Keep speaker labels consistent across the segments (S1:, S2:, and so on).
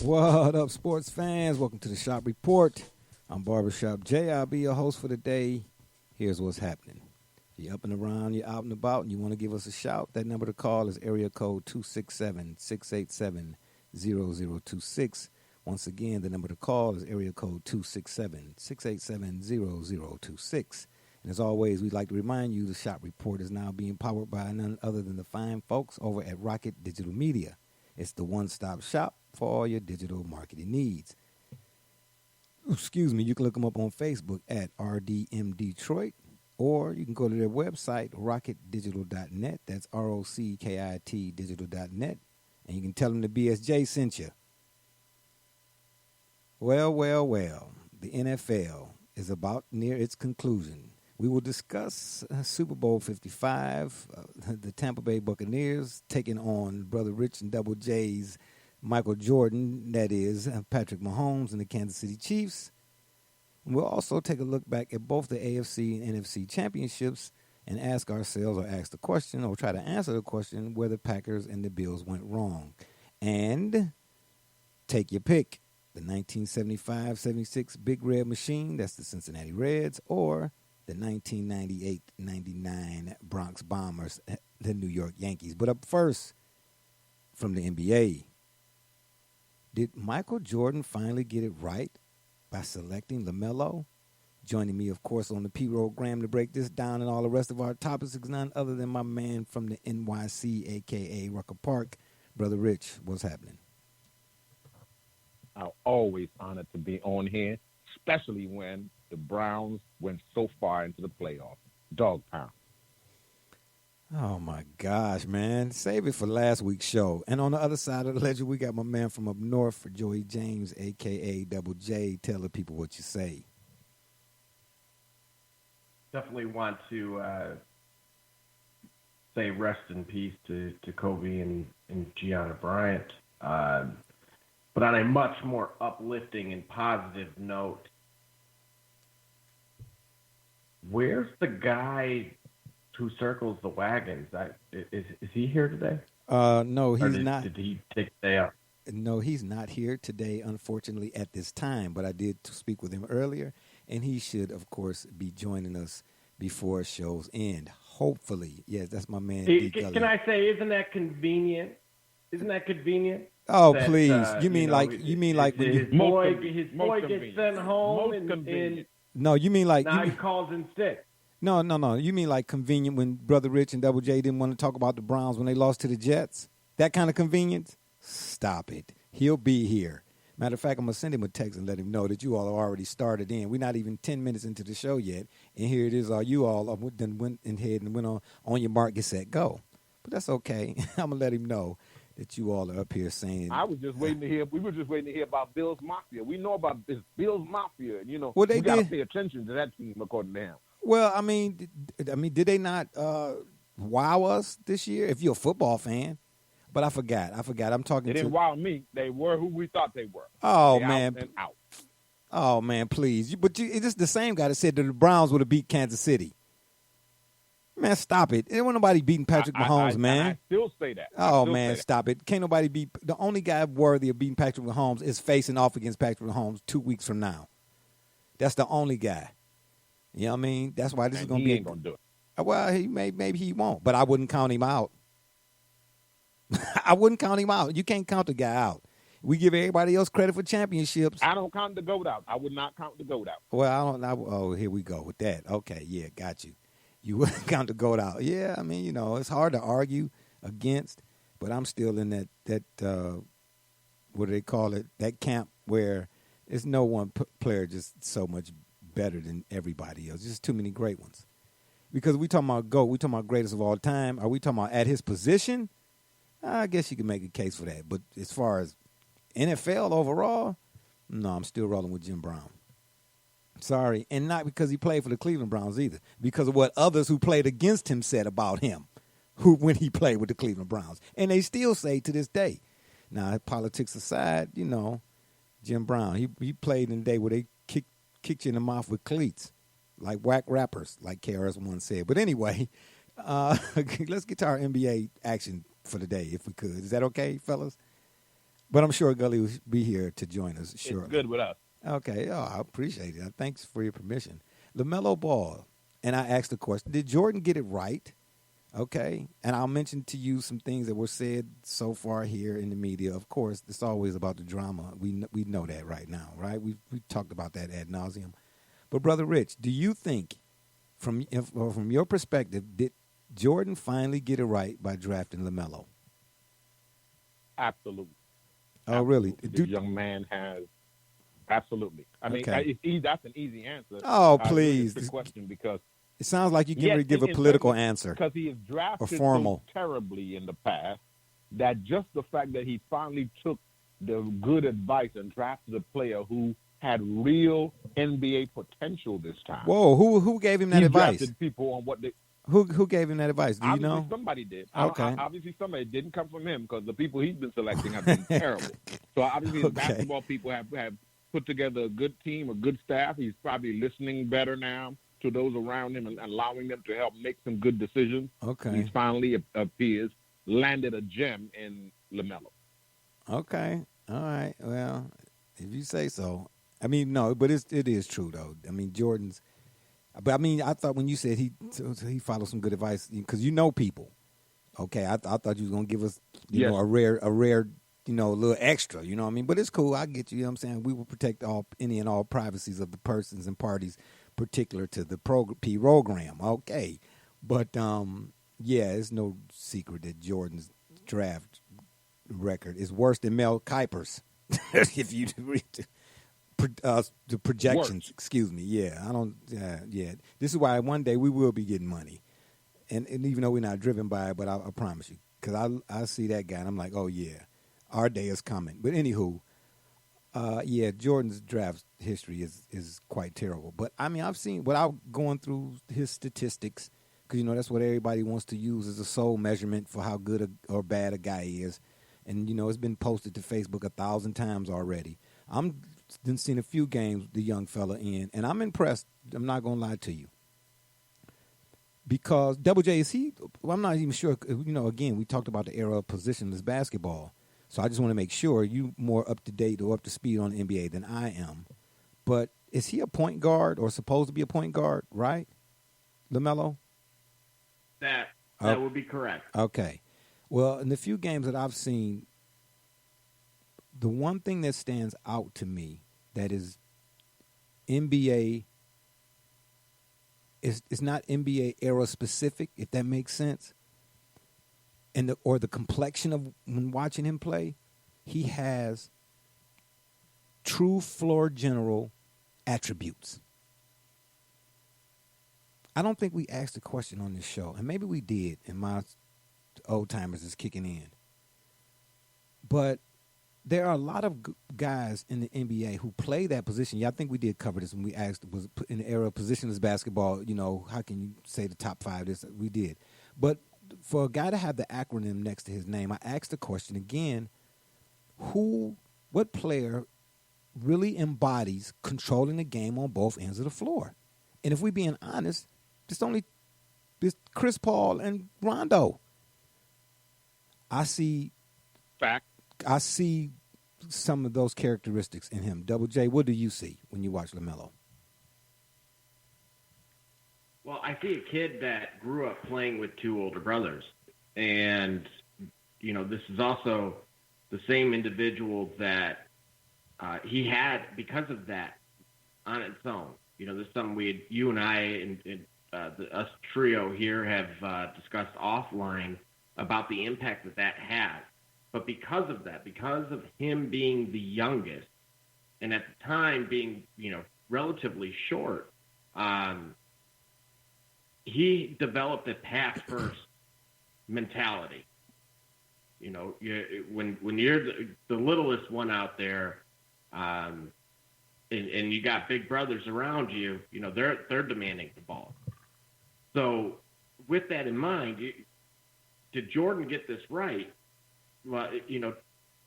S1: What up, sports fans? Welcome to the Shop Report. I'm Barbershop Jay. I'll be your host for the day. Here's what's happening. If you're up and around, you're out and about, and you want to give us a shout, that number to call is area code 267-687-0026. Once again, the number to call is area code 267-687-0026. And as always, we'd like to remind you the Shop Report is now being powered by none other than the fine folks over at Rocket Digital Media. It's the one-stop shop for all your digital marketing needs. Excuse me, you can look them up on Facebook at RDM Detroit, or you can go to their website, rocketdigital.net. That's ROCKIT digital.net, and you can tell them the BSJ sent you. Well, the NFL is about near its conclusion. We will discuss Super Bowl 55, the Tampa Bay Buccaneers taking on Brother Rich and Double J's Michael Jordan, that is, Patrick Mahomes and the Kansas City Chiefs. And we'll also take a look back at both the AFC and NFC championships and ask ourselves or ask the question or try to answer the question where the Packers and the Bills went wrong. And take your pick, the 1975-76 Big Red Machine, that's the Cincinnati Reds, or the 1998-99 Bronx Bombers, the New York Yankees. But up first, from the NBA, did Michael Jordan finally get it right by selecting LaMelo? Joining me, of course, on the P-Program to break this down and all the rest of our topics is none other than my man from the NYC, a.k.a. Rucker Park, Brother Rich. What's happening?
S2: I'm always honored to be on here, especially when the Browns went so far into the playoffs. Dog pound.
S1: Oh, my gosh, man. Save it for last week's show. And on the other side of the ledger, we got my man from up north, Joey James, a.k.a. Double J. Tell the people what you say.
S3: Definitely want to say rest in peace to Kobe and Gianna Bryant. But on a much more uplifting and positive note, where's the guy who circles the wagons? Is he here today?
S1: No, he's not.
S3: Did he take the day off?
S1: No, he's not here today, unfortunately, at this time. But I did speak with him earlier, and he should, of course, be joining us before show's end. Hopefully. Yes, that's my man.
S3: Can I say, isn't that convenient? Isn't that convenient?
S1: Oh,
S3: that,
S1: please. You mean like when
S3: his boy gets sent home and
S1: no, you mean like
S3: now he calls in sick.
S1: No. You mean like convenient when Brother Rich and Double J didn't want to talk about the Browns when they lost to the Jets? That kind of convenience? Stop it. He'll be here. Matter of fact, I'm going to send him a text and let him know that you all are already started in. We're not even 10 minutes into the show yet, and here it is. You all then went ahead and went on your mark, get set, go. But that's okay. I'm going to let him know that you all are up here saying.
S2: We were just waiting to hear about Bill's Mafia. We know about this Bill's Mafia.
S1: Well,
S2: we got to pay attention to that team, according to him.
S1: Well, I mean, did they not wow us this year? If you're a football fan, but I forgot. I'm talking.
S2: They didn't wow me. They were who we thought they were.
S1: Oh
S2: they
S1: man,
S2: out and out.
S1: Oh man, please! It's the same guy that said that the Browns would have beat Kansas City. Man, stop it! There wasn't nobody beating Patrick Mahomes, man.
S2: I still say that.
S1: Oh man, stop it! Can't nobody beat. The only guy worthy of beating Patrick Mahomes is facing off against Patrick Mahomes 2 weeks from now. That's the only guy. You know what I mean? That's why this is going to be.
S2: He ain't going to do it.
S1: Well, maybe he won't, but I wouldn't count him out. I wouldn't count him out. You can't count the guy out. We give everybody else credit for championships.
S2: I don't count the GOAT out. I would not count the GOAT out.
S1: Well, I don't know. Oh, here we go with that. Okay, yeah, got you. You wouldn't count the GOAT out. Yeah, I mean, it's hard to argue against, but I'm still in that what do they call it, that camp where there's no one player just so much better than everybody else. Just too many great ones. Because we talking about GOAT, we talking about greatest of all time. Are we talking about at his position? I guess you can make a case for that. But as far as NFL overall, no, I'm still rolling with Jim Brown. Sorry. And not because he played for the Cleveland Browns either. Because of what others who played against him said about him when he played with the Cleveland Browns. And they still say to this day. Now, politics aside, Jim Brown, he played in the day where they kicked you in the mouth with cleats, like whack rappers, like KRS One said. But anyway, let's get to our NBA action for the day, if we could. Is that okay, fellas? But I'm sure Gully will be here to join us shortly.
S2: It's good with us.
S1: Okay. Oh, I appreciate it. Thanks for your permission. LaMelo Ball. And I asked the question, did Jordan get it right? Okay. And I'll mention to you some things that were said so far here in the media. Of course, it's always about the drama. We know that right now, right? We talked about that ad nauseum. But, Brother Rich, do you think, from your perspective, did Jordan finally get it right by drafting LaMelo?
S2: Absolutely.
S1: Oh, really?
S2: The young man has. Absolutely. I mean,
S1: Okay.
S2: that's an easy answer.
S1: Oh, please.
S2: It's a question because
S1: it sounds like you can give a political answer.
S2: Because he is drafted
S1: so
S2: terribly in the past that just the fact that he finally took the good advice and drafted a player who had real NBA potential this time.
S1: Whoa, who gave him that advice?
S2: Drafted people on what they.
S1: Who gave him that advice? Do you know?
S2: Somebody did.
S1: Okay.
S2: Obviously, somebody didn't come from him because the people he's been selecting have been terrible. So obviously, the basketball people have put together a good team, a good staff. He's probably listening better now to those around him and allowing them to help make some good decisions.
S1: Okay.
S2: He's finally appears landed a gem in LaMelo.
S1: Okay. All right. Well, if you say so. I mean, no, but it is true though. I mean, Jordan's. But I mean, I thought when you said he followed some good advice because you know people. Okay, I thought you was gonna give us you know a rare you know a little extra. You know what I mean? But it's cool. I get you. You know what I'm saying? We will protect any and all privacies of the persons and parties particular to the program. Okay, but yeah, it's no secret that Jordan's draft record is worse than Mel Kiper's. If you read the projections,
S2: Worse.
S1: excuse me. Yeah, I don't. Yeah, this is why one day we will be getting money, and even though we're not driven by it, but I promise you, because I see that guy and I'm like, oh yeah, our day is coming. But anywho, yeah, Jordan's draft history is quite terrible. But I mean, I've seen without going through his statistics, because you know that's what everybody wants to use as a sole measurement for how good or bad a guy is, and you know it's been posted to Facebook 1,000 times already. I'm been seeing a few games the young fella in, and I'm impressed. I'm not gonna lie to you, because Double J is he? Well, I'm not even sure. You know, again, we talked about the era of positionless basketball, so I just want to make sure you more up to date or up to speed on the NBA than I am. But is he a point guard or supposed to be a point guard? Right, LaMelo?
S3: That would be correct.
S1: Okay. Well, in the few games that I've seen, the one thing that stands out to me that is NBA is not NBA era specific, if that makes sense. And the complexion of when watching him play, he has true floor general attributes. I don't think we asked the question on this show, and maybe we did, and my old timers is kicking in. But there are a lot of guys in the NBA who play that position. Yeah, I think we did cover this when we asked, was in the era of positionless basketball, you know, how can you say the top five? This we did. But for a guy to have the acronym next to his name, I asked the question again, what player really embodies controlling the game on both ends of the floor? And if we're being honest, it's Chris Paul and Rondo. I see some of those characteristics in him. Double J, what do you see when you watch LaMelo?
S3: Well, I see a kid that grew up playing with two older brothers. And, you know, this is also the same individual that he had because of that on its own. You know, this is something you and I and us trio here have discussed offline about the impact that had. But because of that, because of him being the youngest, and at the time being, you know, relatively short, he developed a pass-first mentality. You know, when you're the littlest one out there, and you got big brothers around you, you know, they're demanding the ball. So with that in mind, did Jordan get this right? Well, you know,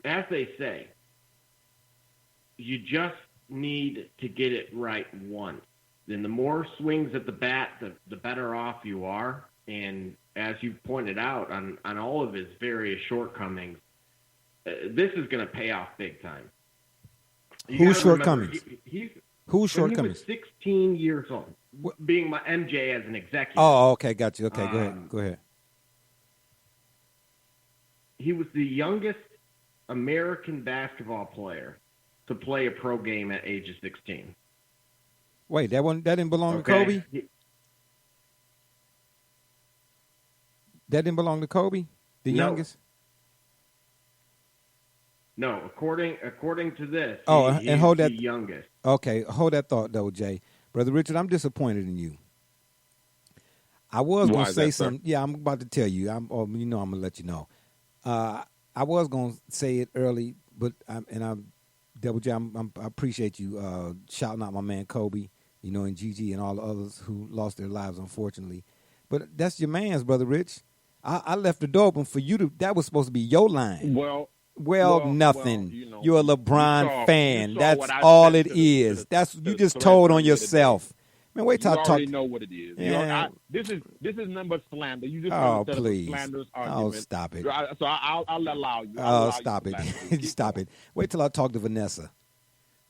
S3: as they say, you just need to get it right once. Then the more swings at the bat, the better off you are. And as you pointed out on all of his various shortcomings, this is going to pay off big time.
S1: Whose shortcomings? Whose
S3: When
S1: shortcomings?
S3: he was 16 years old, being my MJ as an executive.
S1: Oh, okay, got you. Okay, go ahead.
S3: He was the youngest American basketball player to play a pro game at age of 16.
S1: Wait, that didn't belong to Kobe? That didn't belong to Kobe, the youngest?
S3: No, according to this,
S1: and hold that,
S3: the youngest.
S1: Okay, hold that thought, though, Jay. Brother Richard, I'm disappointed in you. I was going to say something. Yeah, I'm about to tell you. I'm going to let you know. I was going to say it early, but Double J, I appreciate you shouting out my man Kobe, and Gigi and all the others who lost their lives, unfortunately. But that's your man's, Brother Rich. I left the door open for you to. That was supposed to be your line. Well, nothing. You're a LeBron fan. That's all it is. That's you just told on yourself. Man, wait till I talk.
S2: You already know what it is.
S1: Yeah.
S2: This is nothing but slander. You just
S1: please.
S2: Slanderous argument.
S1: Oh, stop it.
S2: So I'll allow you.
S1: Stop it. Stop it. Wait till I talk to Vanessa.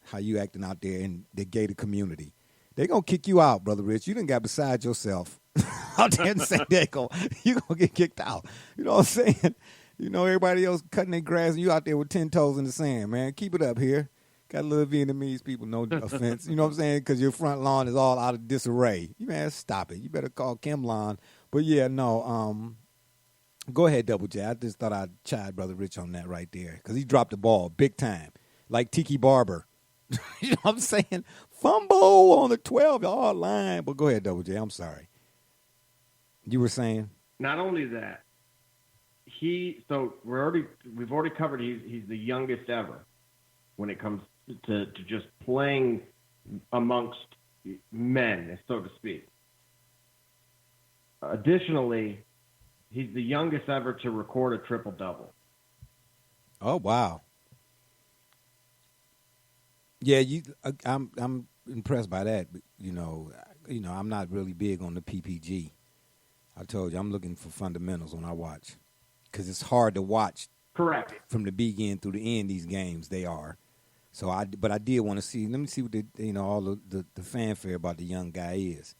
S1: How you acting out there in the gated community? They're gonna kick you out, Brother Rich. You done got beside yourself out there in San Diego. You gonna get kicked out. You know what I'm saying? Everybody else cutting their grass, and you out there with 10 toes in the sand, man. Keep it up here. Got a little Vietnamese people, no offense. You know what I'm saying? Because your front lawn is all out of disarray. You man, stop it. You better call Kim Lawn. But yeah, no. Go ahead, Double J. I just thought I'd chide Brother Rich on that right there because he dropped the ball big time, like Tiki Barber. You know what I'm saying? Fumble on the 12-yard line. But go ahead, Double J. I'm sorry. You were saying?
S3: Not only that, we've already covered he's the youngest ever when it comes to just playing amongst men, so to speak. Additionally, he's the youngest ever to record a triple-double.
S1: Oh, wow. Yeah, I'm impressed by that. I'm not really big on the PPG. I told you I'm looking for fundamentals when I watch because it's hard to watch.
S3: Correct.
S1: From the beginning through the end, these games they are. So I did want to see. Let me see what all the fanfare about the young guy is.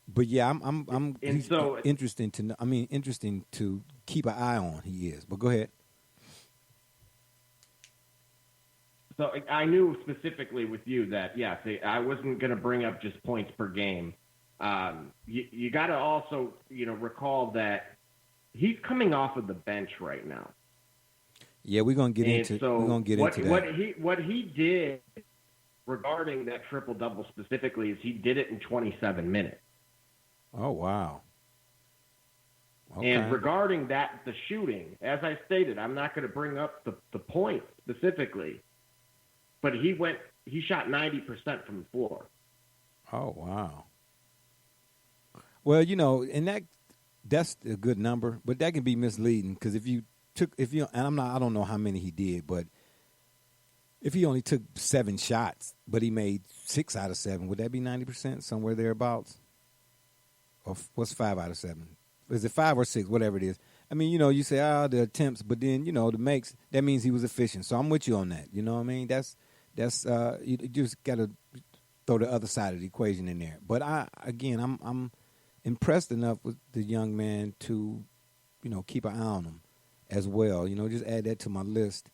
S1: But yeah, interesting to keep an eye on. He is. But go ahead.
S3: So I knew specifically with you that I wasn't going to bring up just points per game. You got to also recall that he's coming off of the bench right now.
S1: Yeah, we're gonna get into that.
S3: What he did regarding that triple double specifically is he did it in 27 minutes.
S1: Oh wow! Okay.
S3: And regarding the shooting, as I stated, I'm not going to bring up the point specifically, but he shot 90% from the floor.
S1: Oh wow! Well, and that's a good number, but that can be misleading because I don't know how many he did, but if he only took 7 shots, but he made 6 out of 7, would that be 90%, somewhere thereabouts? Or what's 5 out of 7? Is it 5 or 6, whatever it is? I mean, you say, the attempts, but then, the makes, that means he was efficient. So I'm with you on that. You know what I mean? That's you just got to throw the other side of the equation in there. But I'm impressed enough with the young man to, keep an eye on him as well. Just add that to my list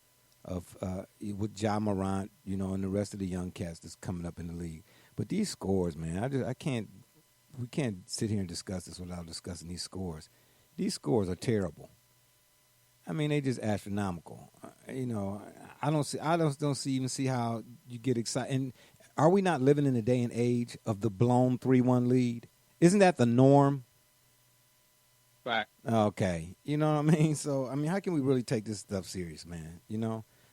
S1: of with Ja Morant, and the rest of the young cats that's coming up in the league. But these scores, man, we can't sit here and discuss this without discussing these scores. These scores are terrible. I mean, they just astronomical. I don't see how you get excited. And are we not living in the day and age of the blown 3-1 lead? Isn't that the norm?
S2: Fact.
S1: Okay. You know what I mean? So, how can we really take this stuff serious, man?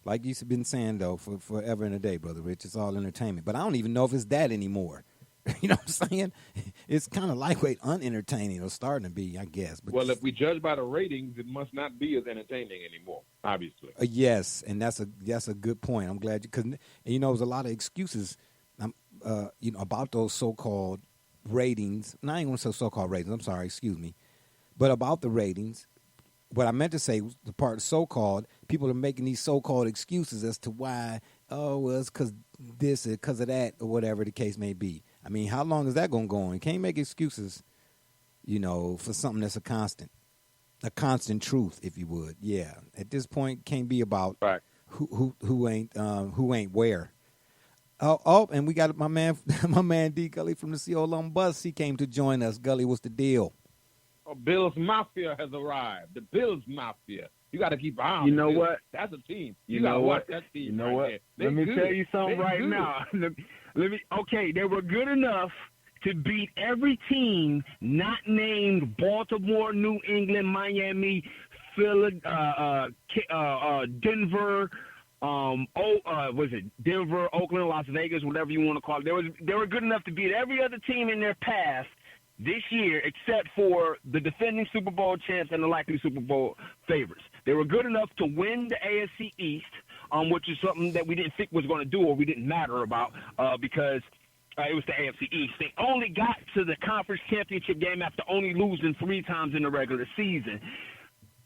S1: Like you've been saying, though, for forever and a day, Brother Rich, it's all entertainment. But I don't even know if it's that anymore. You know what I'm saying? It's kind of lightweight, unentertaining, or starting to be, I guess. But
S2: well, if we judge by the ratings, it must not be as entertaining anymore, obviously.
S1: Yes, and that's a good point. I'm glad because there's a lot of excuses, about those so-called ratings. Not even so-called ratings. I'm sorry, excuse me, but about the ratings, what I meant to say was the part so-called, people are making these so-called excuses as to why, well, it's because this or because of that or whatever the case may be. I mean, how long is that going to go on? You can't make excuses, for something that's a constant truth, if you would. Yeah. At this point, can't be about who ain't where. And we got my man D Gully from the CO Bus. He came to join us. Gully, what's the deal?
S2: Bills Mafia has arrived. The Bills Mafia. You got to keep an eye on.
S4: You know what?
S2: That's a team.
S4: You know what?
S2: That team.
S4: You know what? Let me tell you something right now. Okay, they were good enough to beat every team not named Baltimore, New England, Miami, Philadelphia, Denver. Was it Denver, Oakland, Las Vegas, whatever you want to call it? They were good enough to beat every other team in their past this year, except for the defending Super Bowl champs and the likely Super Bowl favorites. They were good enough to win the AFC East, which is something that we didn't think was going to do or we didn't matter about because it was the AFC East. They only got to the conference championship game after only losing 3 times in the regular season.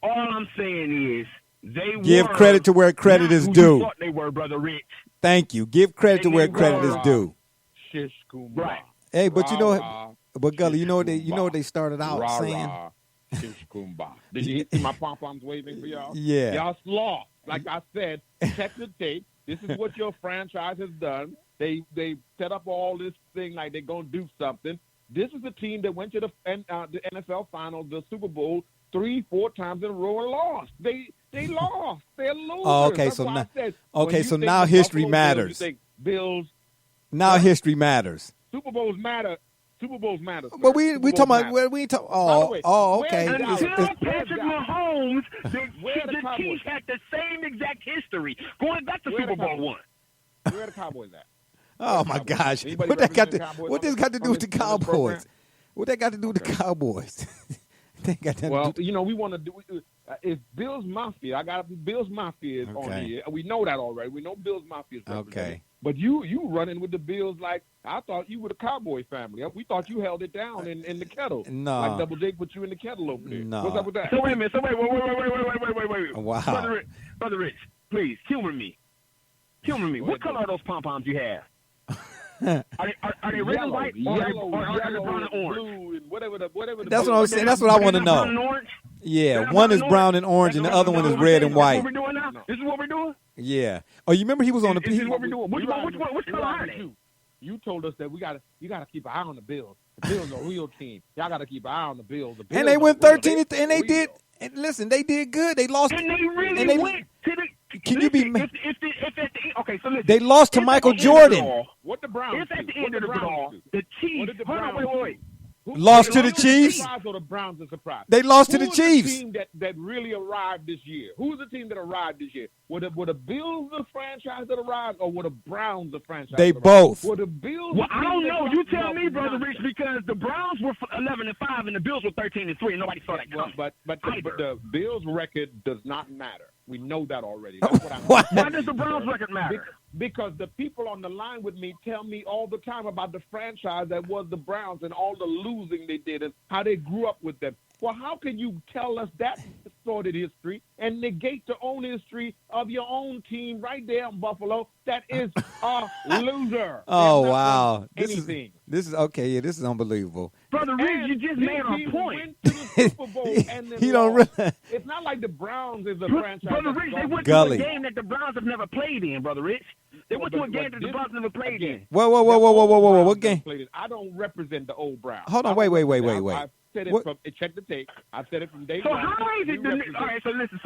S4: All I'm saying is they
S1: give credit to where credit is due.
S4: Thought they were, Brother Rich.
S1: Thank you. Give credit to where credit is due.
S2: Shish kumbah.
S4: Right.
S1: Hey, but but Gully, you know what they started out saying?
S2: Shish kumbah. Did you see my pom-poms waving for y'all?
S1: Yeah.
S2: Y'all sloth. Like I said, check the tape. This is what your franchise has done. They set up all this thing like they're going to do something. This is the team that went to the NFL Finals, the Super Bowl, 3-4 times in a row and lost. They lost. They're losers.
S1: Oh, okay, so now history matters.
S2: You think Bills.
S1: Now history matters.
S2: Super Bowls matter. Super Bowls matter.
S1: But we talking about we talk. Okay.
S4: Until Patrick Mahomes, the Chiefs had the same exact history going back to Super Bowl one.
S2: Where are the Cowboys at?
S1: Oh my gosh! What this got to do with the Cowboys? What that got to do with the Cowboys?
S2: Well, we want to do. It's Bills Mafia. I got Bills Mafia is on here. We know that already. We know Bills Mafia is represented. Okay. But you running with the Bills like I thought you were the Cowboy family. We thought you held it down in the kettle.
S1: No.
S2: Like Double J put you in the kettle over there.
S1: No.
S2: What's up with that?
S4: So wait a minute. Wait.
S1: Wow.
S4: Brother Rich, please humor me. What color are those pom-poms you have? Are they red and white or are they brown and orange?
S2: Blue and whatever.
S1: That's what I'm saying. That's what I want to know.
S4: Brown and orange?
S1: Yeah, one is brown and orange, and the other one is red and white.
S4: This is what we're doing now? This is what we're doing?
S1: Yeah. Oh, you remember he was on the.
S4: This is what we're doing. Which color are they?
S2: You told us that you got to keep an eye on the Bills. The Bills are a real team. Y'all got to keep an eye on the Bills.
S1: And they went 13, and they did. And listen, they did good. They lost.
S4: And they really went to the.
S1: Can you be?
S4: Okay, so listen.
S1: They lost to Michael Jordan.
S2: What the Browns?
S4: If at the end of the ball, the Chiefs. Hold on, wait.
S1: Lost to the Chiefs.
S2: Or the Browns are surprised.
S1: They lost to the Chiefs.
S2: Who's the team that really arrived this year? Who's the team that arrived this year? Were the Bills the franchise that arrived, or were the Browns the franchise?
S1: They both.
S2: Were the Bills?
S4: Well, I don't know. You tell me, Brother Rich, because the Browns were 11-5 and the Bills were 13-3, and nobody saw that coming.
S2: But the Bills' record does not matter. We know that already. That's what
S1: Why
S4: does the Browns record matter?
S2: Because the people on the line with me tell me all the time about the franchise that was the Browns and all the losing they did and how they grew up with them. Well, how can you tell us that sordid history and negate the own history of your own team right there in Buffalo that is a loser?
S1: Oh, wow. This is okay. Yeah, this is unbelievable.
S4: Brother Rich, you just made our point.
S2: Went to the Super Bowl and then
S1: don't
S2: lost.
S1: really.
S2: It's not like the Browns is a franchise.
S4: Brother Rich, they went
S1: Gully.
S4: to a game that the Browns have never played in, Brother Rich. They went to a game that the Browns never played in.
S1: Whoa. What game?
S2: I don't represent the old Browns.
S1: Hold on. Wait.
S2: I said it from check the tape. I said it from day one.
S4: So how is it? All right. So listen.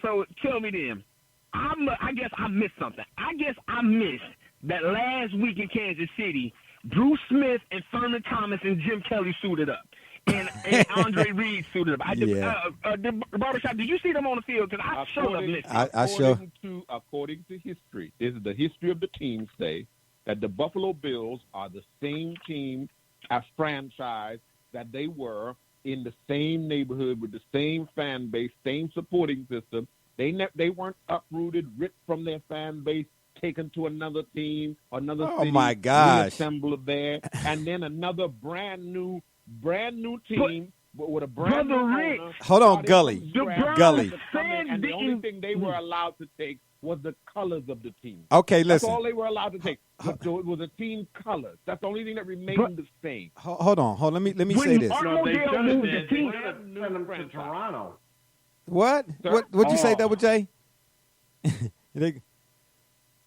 S4: So tell me then. I guess I missed something. I guess I missed that last week in Kansas City, Bruce Smith and Thurman Thomas and Jim Kelly suited up. And Andre Reed suited up. The barbershop, did you see them on the field? Because I showed up listening.
S2: According to history, this is the history of the team say that the Buffalo Bills are the same team as franchise that they were in the same neighborhood with the same fan base, same supporting system. They weren't uprooted, ripped from their fan base, taken to another team, another city.
S1: Oh my gosh!
S2: Reassembled there, and then another brand new team with a brand new
S4: Brother Rich.
S2: owner.
S1: Hold on,
S2: started
S1: Gully.
S2: from
S4: The
S2: scratch
S4: Browns
S1: Gully.
S2: to come in, and the only
S4: didn't-
S2: thing they were allowed to take was the colors of the team.
S1: Okay,
S2: That's
S1: listen.
S2: all they were allowed to take. It was the team colors. That's the only thing that remained the same.
S1: Hold on. Let me
S4: When
S1: say this.
S4: Art
S3: No, they
S4: Modell
S3: should have
S4: moved
S3: been.
S4: the
S3: They
S4: team.
S3: should have sent him to Toronto.
S1: What?
S2: Sir?
S1: What'd you say,
S4: Oh.
S1: Double J?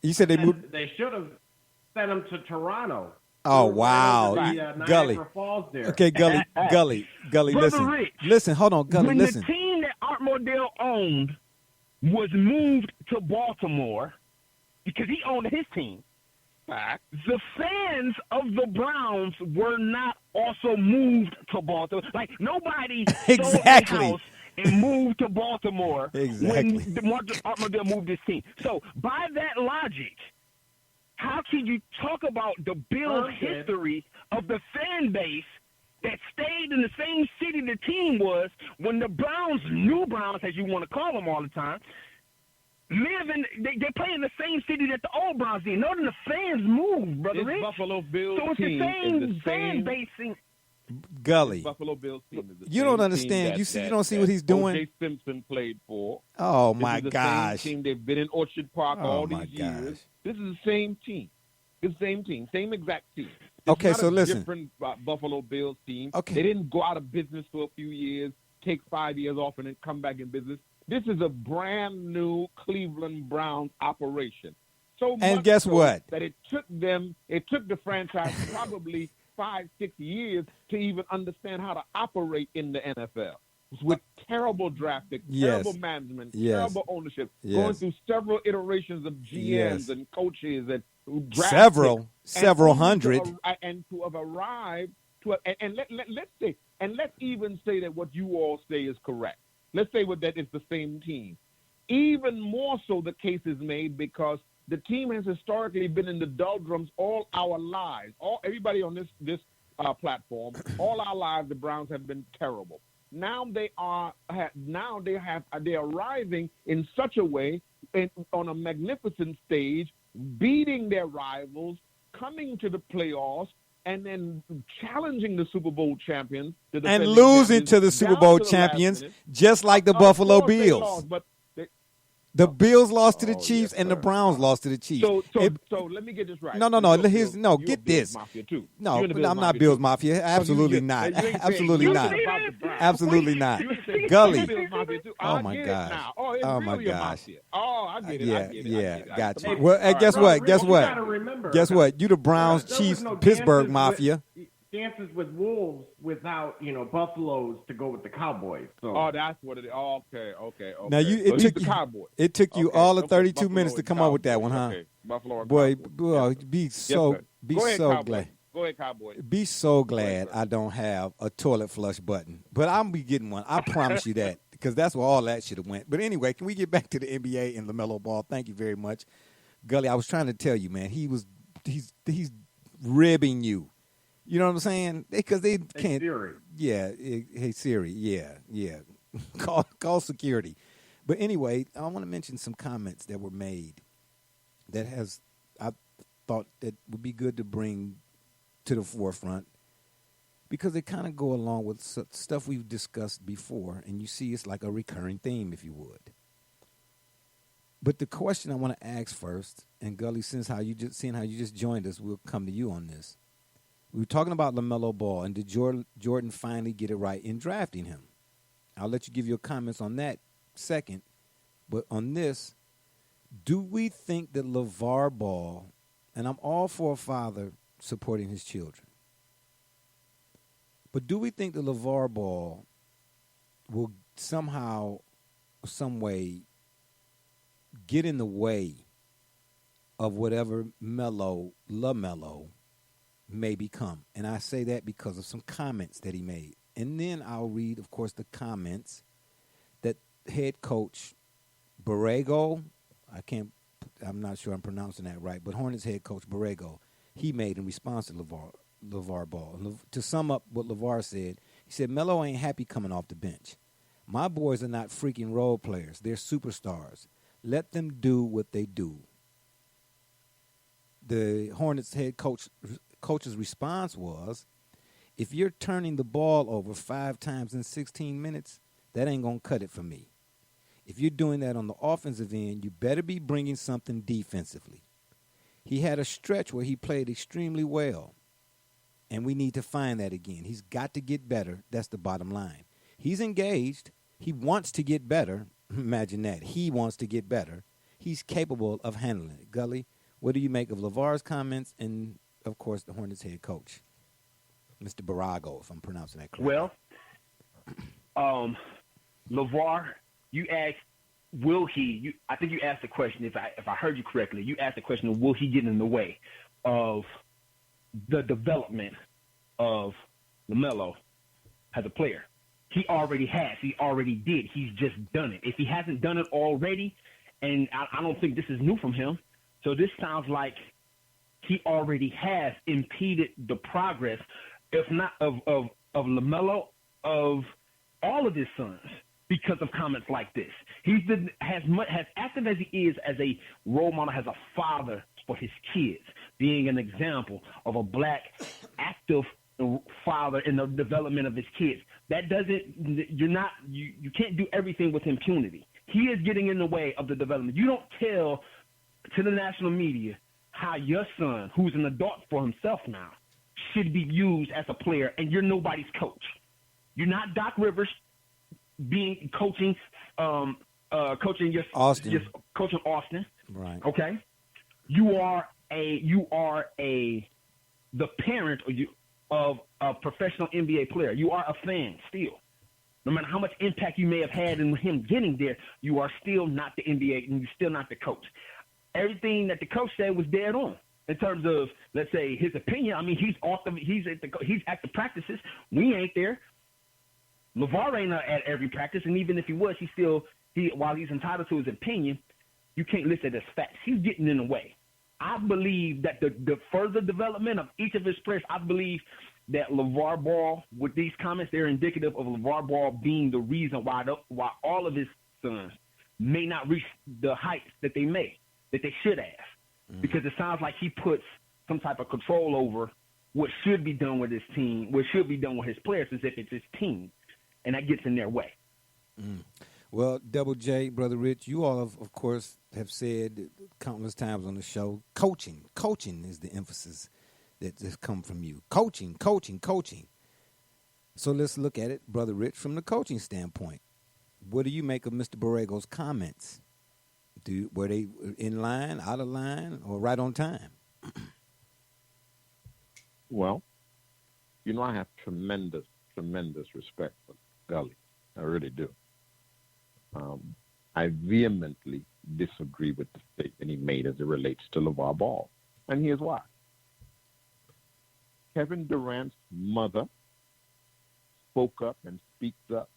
S1: You said they moved.
S3: They should have sent him to Toronto.
S1: Oh,
S3: Right
S1: wow.
S3: over the,
S1: Gully.
S3: Niagara Falls there.
S1: Okay, Gully.
S4: Brother
S1: Listen.
S4: Rich.
S1: Listen, hold on, Gully,
S4: When
S1: listen.
S4: the team that Art Modell owned was moved to Baltimore because he owned his team,
S2: Fact.
S4: the fans of the Browns were not also moved to Baltimore. Like nobody
S1: Exactly.
S4: sold their house and moved to Baltimore
S1: Exactly.
S4: when Art Modell moved his team. So by that logic, how can you talk about the Bills' history of the fan base that stayed in the same city the team was when the Browns, new Browns, as you want to call them all the time, they play in the same city that the old Browns did. Notice the fans moved, Brother
S2: This
S4: Rich.
S2: Buffalo Bills
S4: So it's
S2: team
S4: the
S2: is
S4: same
S2: the
S4: fan
S2: same.
S4: base.
S1: Gully.
S2: Buffalo Bills team is the
S1: You
S2: same
S1: don't
S2: team
S1: understand.
S2: that-
S1: You see- you
S2: that-
S1: don't see
S2: that
S1: what he's doing?
S2: O.J. Simpson played for.
S1: Oh,
S2: This
S1: my
S2: is the
S1: gosh.
S2: Same team. They've been in Orchard Park
S1: Oh,
S2: all
S1: my
S2: these years.
S1: gosh.
S2: This is the same team. It's the same team, same exact team. It's
S1: Okay,
S2: not
S1: so
S2: a
S1: listen.
S2: different Buffalo Bills team.
S1: Okay.
S2: They didn't go out of business for a few years, take 5 years off, and then come back in business. This is a brand new Cleveland Browns operation. So
S1: And
S2: much
S1: guess
S2: so
S1: what?
S2: That it took the franchise probably 5-6 years to even understand how to operate in the NFL. With terrible drafting,
S1: Yes.
S2: terrible management,
S1: Yes.
S2: terrible ownership,
S1: Yes.
S2: going through several iterations of GMs
S1: Yes.
S2: and coaches and draft
S1: Several
S2: picks,
S1: several
S2: and even
S1: hundred.
S2: to have arrived to let's even say that what you all say is correct. Let's say that it's the same team. Even more so, the case is made because the team has historically been in the doldrums all our lives. Everybody on this platform, all our lives, the Browns have been terrible. Now they're arriving in such a way on a magnificent stage, beating their rivals, coming to the playoffs, and then challenging the Super Bowl champions, the
S1: And
S2: defending
S1: losing
S2: champions,
S1: to the Super
S2: down
S1: Bowl
S2: to the last
S1: champions,
S2: minute.
S1: just like the
S2: Of
S1: Buffalo
S2: course they
S1: Bills.
S2: lost, but
S1: The Bills lost to the
S2: Oh,
S1: Chiefs,
S2: yes,
S1: and the
S2: sir.
S1: Browns lost to the Chiefs.
S2: So let me get this right.
S1: No.
S2: You're
S1: Here's,
S2: Bills-
S1: no,
S2: you're
S1: get
S2: a Bills
S1: this.
S2: Mafia too.
S1: No,
S2: You're in the
S1: I'm not
S2: Mafia
S1: Bills
S2: too.
S1: Mafia.
S2: So
S1: Absolutely
S2: you
S1: not.
S2: ain't saying
S1: Absolutely
S2: nothing
S1: not.
S2: about the Browns.
S1: Absolutely not.
S2: You ain't saying
S1: Gully.
S2: you're Bills Mafia too.
S1: Oh,
S2: I
S1: my
S2: get it
S1: gosh.
S2: now. Oh, it's
S1: Oh, my
S2: really a
S1: gosh.
S2: mafia. Oh, I get it.
S1: Yeah,
S2: I get it.
S1: yeah,
S2: I get it.
S1: got you.
S2: All
S1: Well,
S2: right,
S1: guess
S2: all
S1: what?
S2: right.
S1: Guess
S3: You
S1: what?
S3: gotta remember,
S1: Guess what? You the Browns,
S3: there was
S1: Chiefs,
S3: no
S1: Pittsburgh
S3: dances
S1: Mafia.
S3: dances with wolves without Buffaloes to go with the Cowboys. So
S2: Oh, that's what it is. Oh, okay.
S1: Now
S2: So he's the Cowboy.
S1: It took you
S2: Okay,
S1: all of
S2: okay,
S1: 32
S2: Buffalo
S1: minutes to
S2: and
S1: come up with that
S2: Cowboys.
S1: one, huh?
S2: Okay, Buffalo and
S1: Boy,
S2: Cowboys.
S1: boy,
S2: Yes, sir.
S1: be
S2: Yes,
S1: so
S2: sir.
S1: be
S2: Go ahead,
S1: so
S2: Cowboy.
S1: glad.
S2: Go ahead, Cowboy.
S1: Be so
S2: ahead,
S1: glad
S2: sir.
S1: I don't have a toilet flush button. But I'm be getting one. I promise you that. Because that's where all that should have went. But anyway, can we get back to the NBA and LaMelo Ball? Thank you very much. Gully, I was trying to tell you, man, he's ribbing you. You know what I'm saying? Because they can't.
S3: Siri.
S1: Yeah. Hey, Siri. Yeah. Call security. But anyway, I want to mention some comments that were made that I thought that would be good to bring to the forefront because they kind of go along with stuff we've discussed before, and you see it's like a recurring theme, if you would. But the question I want to ask first, and Gully, seeing how you just joined us, we'll come to you on this. We were talking about LaMelo Ball, and did Jordan finally get it right in drafting him? I'll let you give your comments on that second. But on this, do we think that LeVar Ball, and I'm all for a father supporting his children, but do we think that LeVar Ball will somehow, some way, get in the way of whatever LaMelo may become? And I say that because of some comments that he made. And then I'll read, of course, the comments that head coach Borrego, I'm not sure I'm pronouncing that right, but Hornets head coach Borrego, he made in response to LeVar Ball. To sum up what LeVar said, he said, Melo ain't happy coming off the bench. My boys are not freaking role players. They're superstars. Let them do what they do. The Hornets head coach's response was, If you're turning the ball over 5 times in 16 minutes, that ain't going to cut it for me. If you're doing that on the offensive end, you better be bringing something defensively. He had a stretch where he played extremely well, and we need to find that again. He's got to get better. That's the bottom line. He's engaged. He wants to get better. Imagine that. He wants to get better. He's capable of handling it. Gully, what do you make of LeVar's comments and, of course, the Hornets head coach, Mr. Barago, if I'm pronouncing that correctly?
S4: Well, LeVar, you asked, will he? I think you asked the question. If I heard you correctly, you asked the question of will he get in the way of the development of LaMelo as a player. He already has. He already did. He's just done it. If he hasn't done it already, and I don't think this is new from him, so this sounds like he already has impeded the progress, if not of LaMelo, of all of his sons, because of comments like this. He's been as active as he is as a role model, as a father for his kids, being an example of a black active father in the development of his kids. That doesn't, you can't do everything with impunity. He is getting in the way of the development. You don't tell to the national media how your son, who's an adult for himself now, should be used as a player, and you're nobody's coach. You're not Doc Rivers coaching coaching Austin.
S1: Right.
S4: Okay. You are the parent of a professional NBA player. You are a fan still. No matter how much impact you may have had in him getting there, you are still not the NBA, and you're still not the coach. Everything that the coach said was dead on in terms of, let's say, his opinion. I mean, he's at the practices. We ain't there. LeVar ain't at every practice, and even if he was, while he's entitled to his opinion, you can't list it as facts. He's getting in the way. I believe that the further development of each of his players, I believe that LeVar Ball, with these comments, they're indicative of LeVar Ball being the reason why all of his sons may not reach the heights that they should have. Mm-hmm. Because it sounds like he puts some type of control over what should be done with his team, what should be done with his players, as if it's his team, and that gets in their way.
S1: Mm. Well, Double J, Brother Rich, you all, of course, have said countless times on the show, coaching is the emphasis that has come from you. Coaching. So let's look at it, Brother Rich, from the coaching standpoint. What do you make of Mr. Borrego's comments? Were they in line, out of line, or right on time?
S2: Well, I have tremendous respect for Gully. I really do. I vehemently disagree with the statement he made as it relates to LeVar Ball. And here's why. Kevin Durant's mother spoke up and speaks up.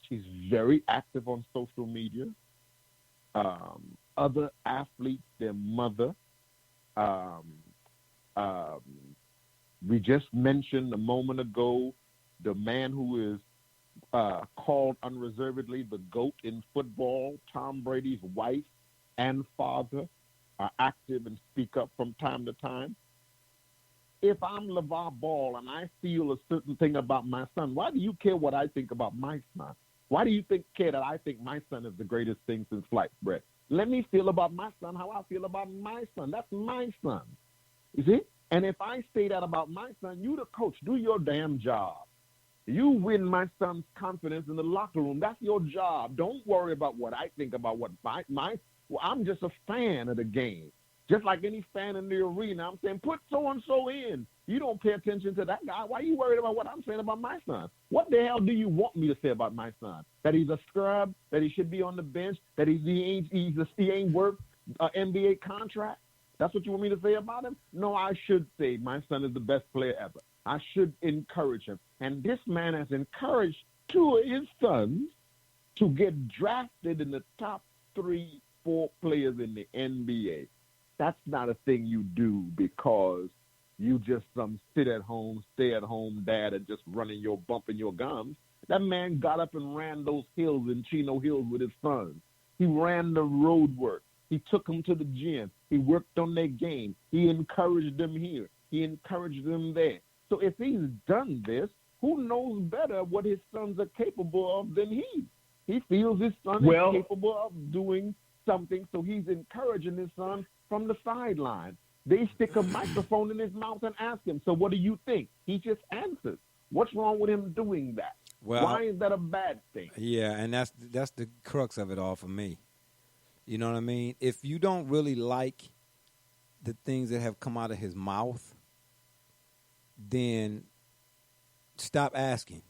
S2: She's very active on social media. Other athletes, their mother. We just mentioned a moment ago the man who is called unreservedly the GOAT in football, Tom Brady's wife and father, are active and speak up from time to time. If I'm LeVar Ball and I feel a certain thing about my son, why do you care what I think about my son? Why do you care that I think my son is the greatest thing since sliced bread? Let me feel about my son how I feel about my son. That's my son. You see? And if I say that about my son, you the coach, do your damn job. You win my son's confidence in the locker room. That's your job. Don't worry about what I think about what I'm just a fan of the game. Just like any fan in the arena, I'm saying, put so-and-so in. You don't pay attention to that guy. Why are you worried about what I'm saying about my son? What the hell do you want me to say about my son? That he's a scrub? That he should be on the bench? That he ain't worth an NBA contract? That's what you want me to say about him? No, I should say my son is the best player ever. I should encourage him. And this man has encouraged 2 of his sons to get drafted in the top 3-4 players in the NBA. That's not a thing you do because you just stay at home dad and just bumping your gums. That man got up and ran those hills in Chino Hills with his sons. He ran the road work. He took them to the gym. He worked on their game. He encouraged them here. He encouraged them there. So if he's done this, who knows better what his sons are capable of than he? He feels his son is capable of doing something, so he's encouraging his son from the sideline. They stick a microphone in his mouth and ask him, so what do you think? He just answers. What's wrong with him doing that?
S1: Well,
S2: why is that a bad thing?
S1: Yeah, and that's the crux of it all for me. You know what I mean? If you don't really like the things that have come out of his mouth, then stop asking.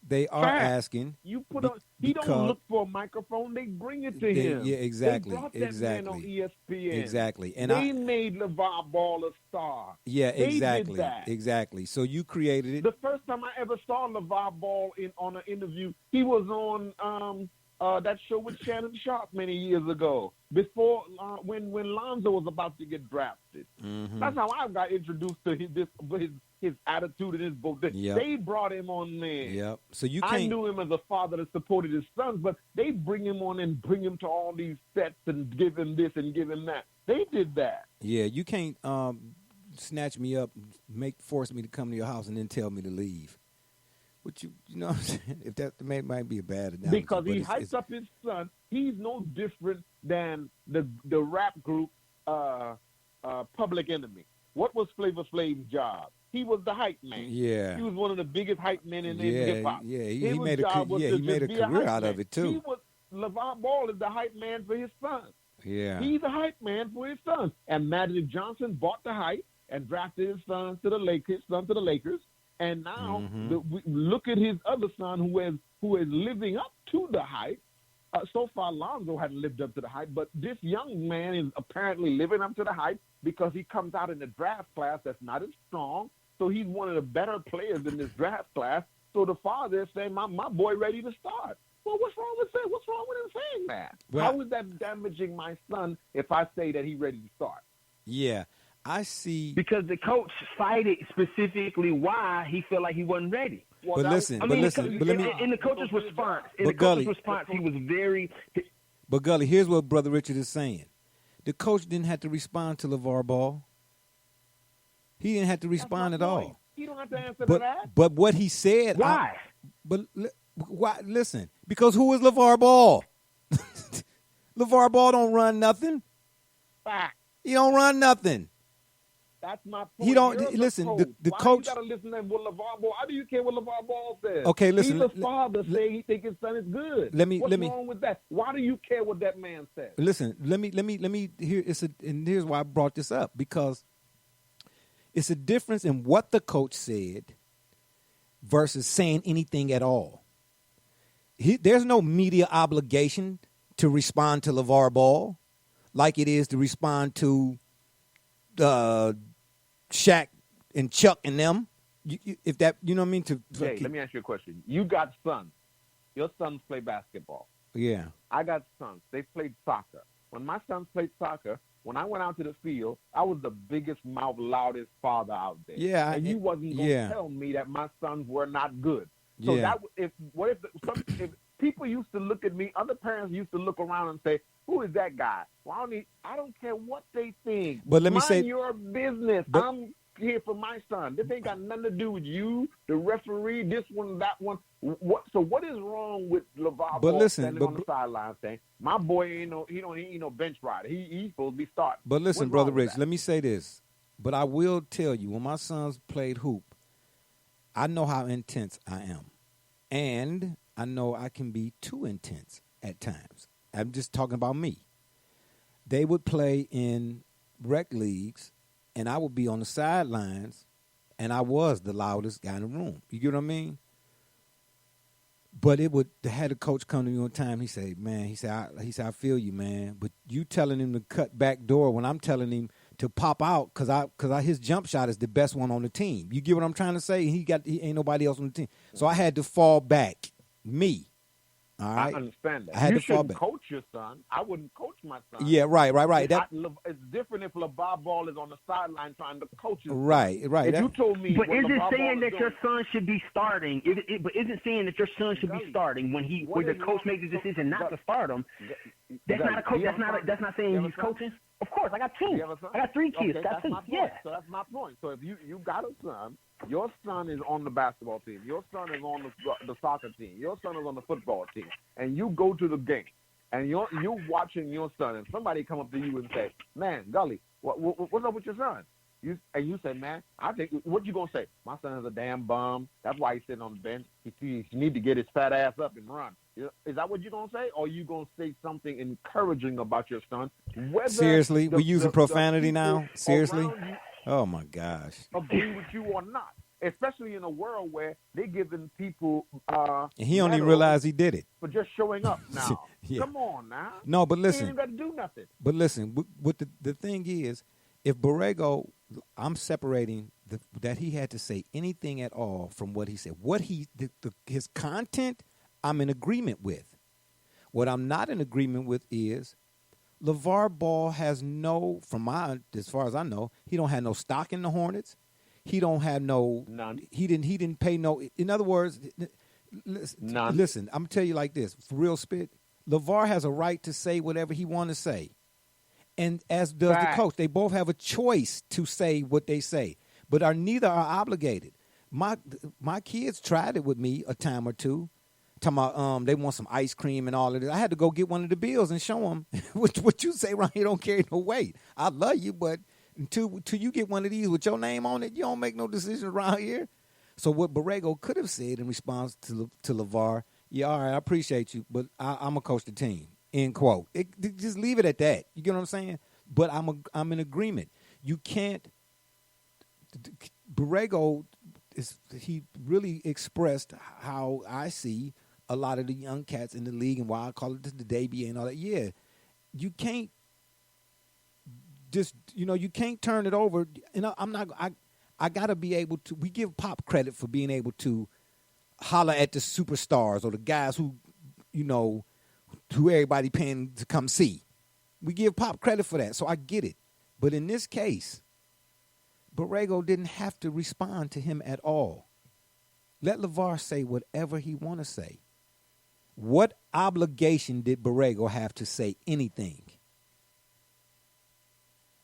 S1: They are asking.
S2: You put on. He don't look for a microphone. They bring it to him.
S1: Yeah, exactly.
S2: They brought that man on ESPN.
S1: Exactly. And
S2: they made LaVar Ball a star.
S1: Yeah, exactly.
S2: They did that.
S1: Exactly. So you created it.
S2: The first time I ever saw LaVar Ball on an interview, he was on that show with Shannon Sharp many years ago, before when Lonzo was about to get drafted.
S1: Mm-hmm.
S2: That's how I got introduced to his attitude and his book.
S1: Yep.
S2: They brought him on there.
S1: Yep. So you can't.
S2: I knew him as a father that supported his sons, but they bring him on and bring him to all these sets and give him this and give him that. They did that.
S1: Yeah, you can't snatch me up, force me to come to your house, and then tell me to leave. But you know what I'm saying? If that might be a bad analogy.
S2: Because he hypes up his son. He's no different than the rap group Public Enemy. What was Flavor Flav's job? He was the hype man.
S1: Yeah.
S2: He was one of the biggest hype men in hip-hop.
S1: Yeah, he made a career out of it, too.
S2: LaVar Ball is the hype man for his son.
S1: Yeah.
S2: He's a hype man for his son. And Magic Johnson bought the hype and drafted his son to the Lakers. And now look at his other son who is living up to the hype. So far, Lonzo hadn't lived up to the hype, but this young man is apparently living up to the hype because he comes out in the draft class that's not as strong. So he's one of the better players in this draft class. So the father is saying, my boy ready to start. Well, what's wrong with that? What's wrong with him saying that?
S1: Well,
S2: how is that damaging my son if I say that he's ready to start?
S1: Yeah. I see.
S4: Because the coach cited specifically why he felt like he wasn't ready.
S1: Well, but listen, in
S4: the coach's response, he was very.
S1: But Gully, here's what Brother Richard is saying: the coach didn't have to respond to LaVar Ball. He didn't have to respond at all.
S2: He don't have to answer to that.
S1: But what he said,
S4: why?
S1: Why? Listen, because who is LaVar Ball? LaVar Ball don't run nothing.
S2: Fact.
S1: He don't run nothing.
S2: That's my point.
S1: He don't listen. The coach.
S2: You gotta listen to what LaVar Ball. How do you care what LaVar Ball says?
S1: Okay, listen.
S2: He's a father saying he thinks his son is good. What's wrong with that? Why do you care what that man says?
S1: Listen. Let me. Here. And here's why I brought this up, because it's a difference in what the coach said versus saying anything at all. There's no media obligation to respond to LaVar Ball like it is to respond to Shaq and Chuck and them. If that, you know what I mean?
S2: Hey, let me ask you a question. You got sons. Your sons play basketball.
S1: Yeah.
S2: I got sons. They played soccer. When my sons played soccer, when I went out to the field, I was the biggest mouth, loudest father out there.
S1: Yeah.
S2: And you wasn't going to tell me that my sons were not good. So if people used to look at me, other parents used to look around and say, who is that guy? Well, I don't care what they think.
S1: But let me
S2: Mind your business. I'm here for my son. This ain't got nothing to do with you, the referee, this one, that one. So what is wrong with LaVar Ball standing on the sideline saying, my boy ain't no bench rider. He's supposed to be starting.
S1: But listen, Brother Rich, let me say this. But I will tell you, when my sons played hoop, I know how intense I am. And I know I can be too intense at times. I'm just talking about me. They would play in rec leagues, and I would be on the sidelines, and I was the loudest guy in the room. You get what I mean? But they had a coach come to me one time. He said, I feel you, man. But you telling him to cut back door when I'm telling him to pop out because his jump shot is the best one on the team. You get what I'm trying to say? He ain't nobody else on the team. So I had to fall back. Me. All right.
S2: I understand that.
S1: I had
S2: you
S1: to fall
S2: shouldn't
S1: back.
S2: coach your son. I wouldn't coach my son.
S1: Yeah, right.
S2: It's different if LaVar Ball is on the sideline trying to coach his son.
S1: Right.
S2: If you told me,
S4: but isn't saying that your son should be starting? But isn't saying that your son should be starting when the coach makes the decision not to start him? That's not a coach. That's not saying he's coaching. Of course, I got 2.
S2: You have a son?
S4: I got 3 kids.
S2: Okay,
S4: That's
S2: my point.
S4: Yeah.
S2: So that's my point. So if you got a son, your son is on the basketball team, your son is on the soccer team, your son is on the football team, and you go to the game, and you're watching your son, and somebody come up to you and say, "Man, Gully, what's up with your son?" You say, "Man, I think what you gonna say? My son is a damn bum. That's why he's sitting on the bench. He need to get his fat ass up and run." Is that what you're gonna say, or are you gonna say something encouraging about your son?
S1: Seriously, we're using profanity now. Seriously, oh my gosh,
S2: agree with you or not? Especially in a world where they're giving people.
S1: And he don't even realize he did it
S2: for just showing up now.
S1: Yeah.
S2: Come on now.
S1: No, but listen,
S2: he ain't got to do nothing.
S1: But listen, what the thing is, if Borrego, I'm separating that he had to say anything at all from what he said. His content, I'm in agreement with. What I'm not in agreement with is LeVar Ball has as far as I know, he don't have no stock in the Hornets. He don't have
S2: none.
S1: He didn't pay no. In other words,
S2: none.
S1: Listen, I'm gonna tell you like this, for real spit. LeVar has a right to say whatever he want to say. And as does the coach. They both have a choice to say what they say, but neither are obligated. My kids tried it with me a time or two. Talking about they want some ice cream and all of this. I had to go get one of the bills and show them what you say around here don't carry no weight. I love you, but until you get one of these with your name on it, you don't make no decisions around here. So what Borrego could have said in response to LeVar, yeah, all right, I appreciate you, but I'm going to coach the team. End quote. Just leave it at that. You get what I'm saying? But I'm in agreement. You can't. Borrego he really expressed how I see a lot of the young cats in the league and why I call it the debut and all that. Yeah, you can't just you can't turn it over. I gotta be able to. We give Pop credit for being able to holler at the superstars or the guys who who everybody paying to come see. We give Pop credit for that, so I get it. But in this case, Borrego didn't have to respond to him at all. Let LeVar say whatever he want to say. What obligation did Borrego have to say anything?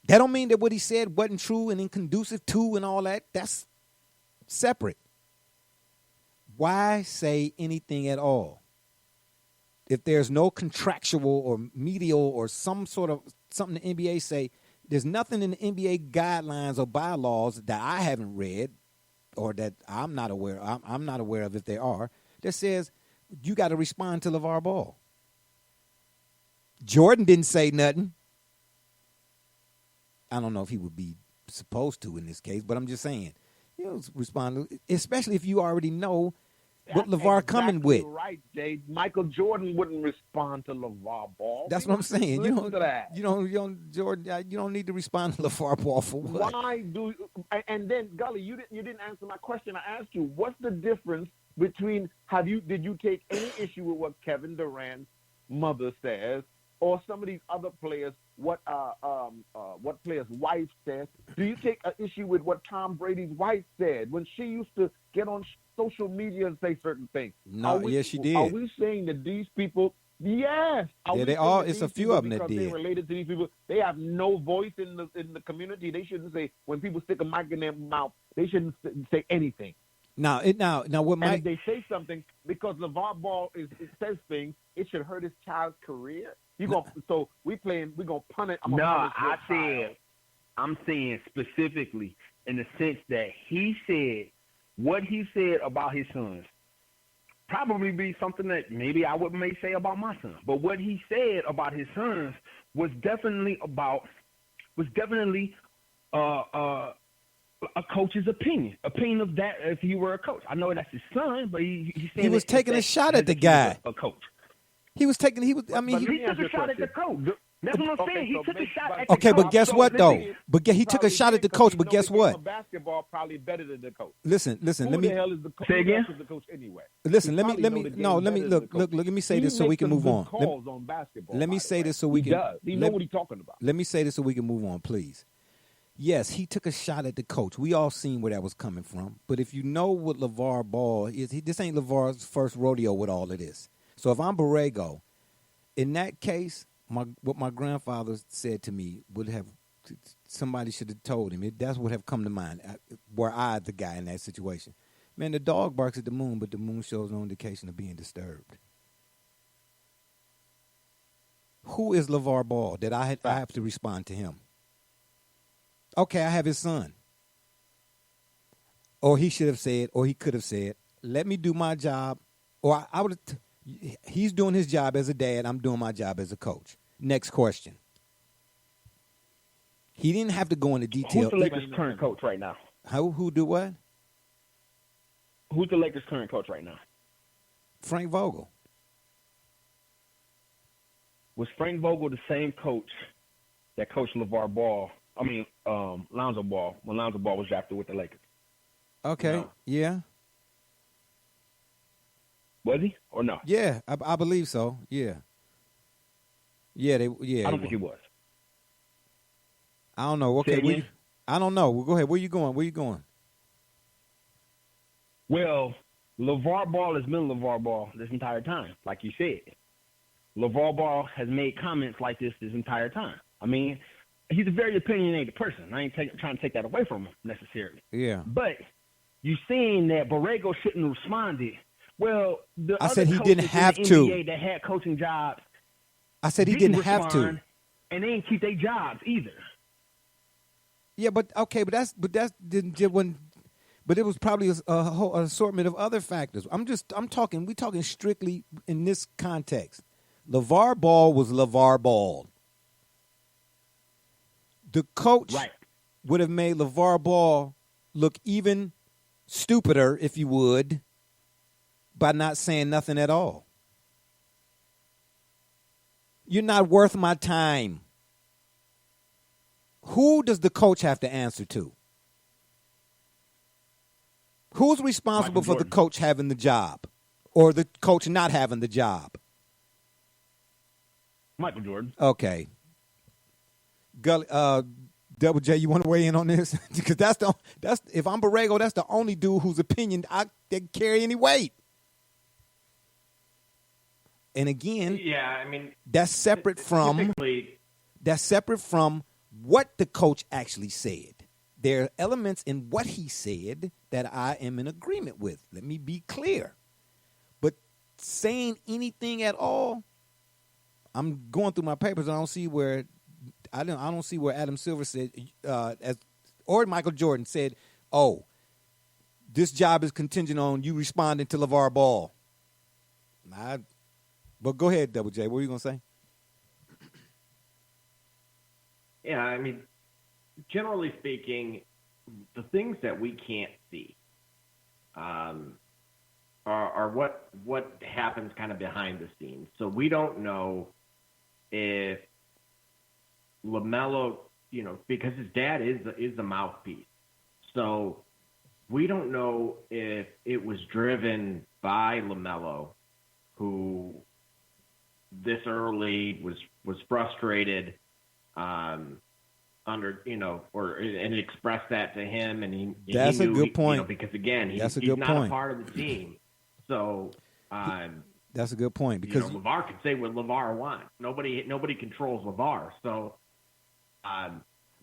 S1: That don't mean that what he said wasn't true and inconducive to and all that. That's separate. Why say anything at all? If there's no contractual or medial or some sort of something the NBA say, there's nothing in the NBA guidelines or bylaws that I haven't read or that I'm not aware of if there are, that says you got to respond to LeVar Ball. Jordan didn't say nothing. I don't know if he would be supposed to in this case, but I'm just saying, respond, especially if you already know what LeVar coming with.
S2: Right, Jay. Michael Jordan wouldn't respond to LeVar Ball.
S1: That's what I'm saying.
S2: You
S1: don't need to respond to LeVar Ball for what?
S2: Why do? And then Gully, you didn't answer my question. I asked you, what's the difference between did you take any issue with what Kevin Durant's mother says, or some of these other players, what player's wife says? Do you take an issue with what Tom Brady's wife said when she used to get on social media and say certain things?
S1: No, yes, she did.
S2: Are we saying that these people? Yes.
S1: Yeah, they all. It's a few of them that did.
S2: They're related to these people. They have no voice in the community. They shouldn't say, when people stick a mic in their mouth, they shouldn't say anything.
S1: Now what Mike?
S2: And if they say something, because LeVar Ball says things, it should hurt his child's career. So we're gonna punt it.
S4: I'm saying specifically in the sense that he said what he said about his sons. Probably be something that maybe I may say about my son. But what he said about his sons was definitely a coach's opinion of that if he were a coach. I know that's his son, but he
S1: was taking a shot at the guy.
S4: A coach.
S1: He took a
S4: shot at the coach. That's what I'm saying. He took a shot at the coach.
S1: Okay, but guess what, though? He took a shot at the coach, but guess what?
S2: Basketball probably better than the coach.
S1: Listen.
S2: Who the hell is the coach?
S4: Say again?
S2: The coach anyway.
S1: Listen, let me say this so we can move on. Let me say this so we can.
S2: He know what he's talking about.
S1: Let me say this so we can move on, please. Yes, he took a shot at the coach. We all seen where that was coming from. But if you know what LeVar Ball is, this ain't LeVar's first rodeo with all of this. So if I'm Borrego, in that case, what my grandfather said to me would have somebody should have told him. That's what have come to mind. Were I the guy in that situation? Man, the dog barks at the moon, but the moon shows no indication of being disturbed. Who is LaVar Ball that I have to respond to him? Okay, I have his son. Or he should have said, or he could have said, let me do my job. Or I would. He's doing his job as a dad. I'm doing my job as a coach. Next question. He didn't have to go into detail.
S4: Who's the Lakers' current coach right now?
S1: Who do what?
S4: Who's the Lakers' current coach right now?
S1: Frank Vogel.
S4: Was Frank Vogel the same coach that coached LaVar Ball? I mean, Lonzo Ball, when Lonzo Ball was drafted with the Lakers.
S1: Okay,
S4: No.
S1: yeah.
S4: Was he or no?
S1: Yeah, I believe so. Yeah. Yeah, I
S4: don't think he was.
S1: I don't know.
S4: Say
S1: Okay,
S4: again?
S1: I don't know. Well, go ahead. Where you going?
S4: Well, LaVar Ball has been LaVar Ball this entire time, like you said. LaVar Ball has made comments like this entire time. I mean, he's a very opinionated person. I ain't trying to take that away from him necessarily.
S1: Yeah.
S4: But you seen that Borrego shouldn't have responded. Well, the
S1: I
S4: other
S1: said he
S4: coaches
S1: didn't have
S4: in the
S1: to.
S4: NBA that had coaching jobs,
S1: I said he didn't have to.
S4: respond, and they didn't keep their jobs either.
S1: Yeah, but okay, but it was probably a whole assortment of other factors. We talking strictly in this context. LaVar Ball was LaVar Ball. The coach would have made LaVar Ball look even stupider, if you would, by not saying nothing at all. You're not worth my time. Who does the coach have to answer to? Who's responsible for the coach having the job or the coach not having the job?
S4: Michael Jordan.
S1: Okay. Double J, you want to weigh in on this? Because that's if I'm Borrego, that's the only dude whose opinion that carry any weight. And again,
S3: yeah, I mean,
S1: that's separate from what the coach actually said. There are elements in what he said that I am in agreement with. Let me be clear. But saying anything at all, I'm going through my papers and I don't see where Adam Silver said or Michael Jordan said, "Oh, this job is contingent on you responding to LaVar Ball." But go ahead, Double J. What were you gonna say?
S3: Yeah, I mean, generally speaking, the things that we can't see are what happens kind of behind the scenes. So we don't know if LaMelo, because his dad is the mouthpiece. So we don't know if it was driven by LaMelo, who this early was frustrated and expressed that to him, and
S1: that's
S3: he knew
S1: a good point.
S3: Because again, he's not a part of the team. So
S1: that's a good point because
S3: LaVar can say what LaVar wants. Nobody controls LaVar. So,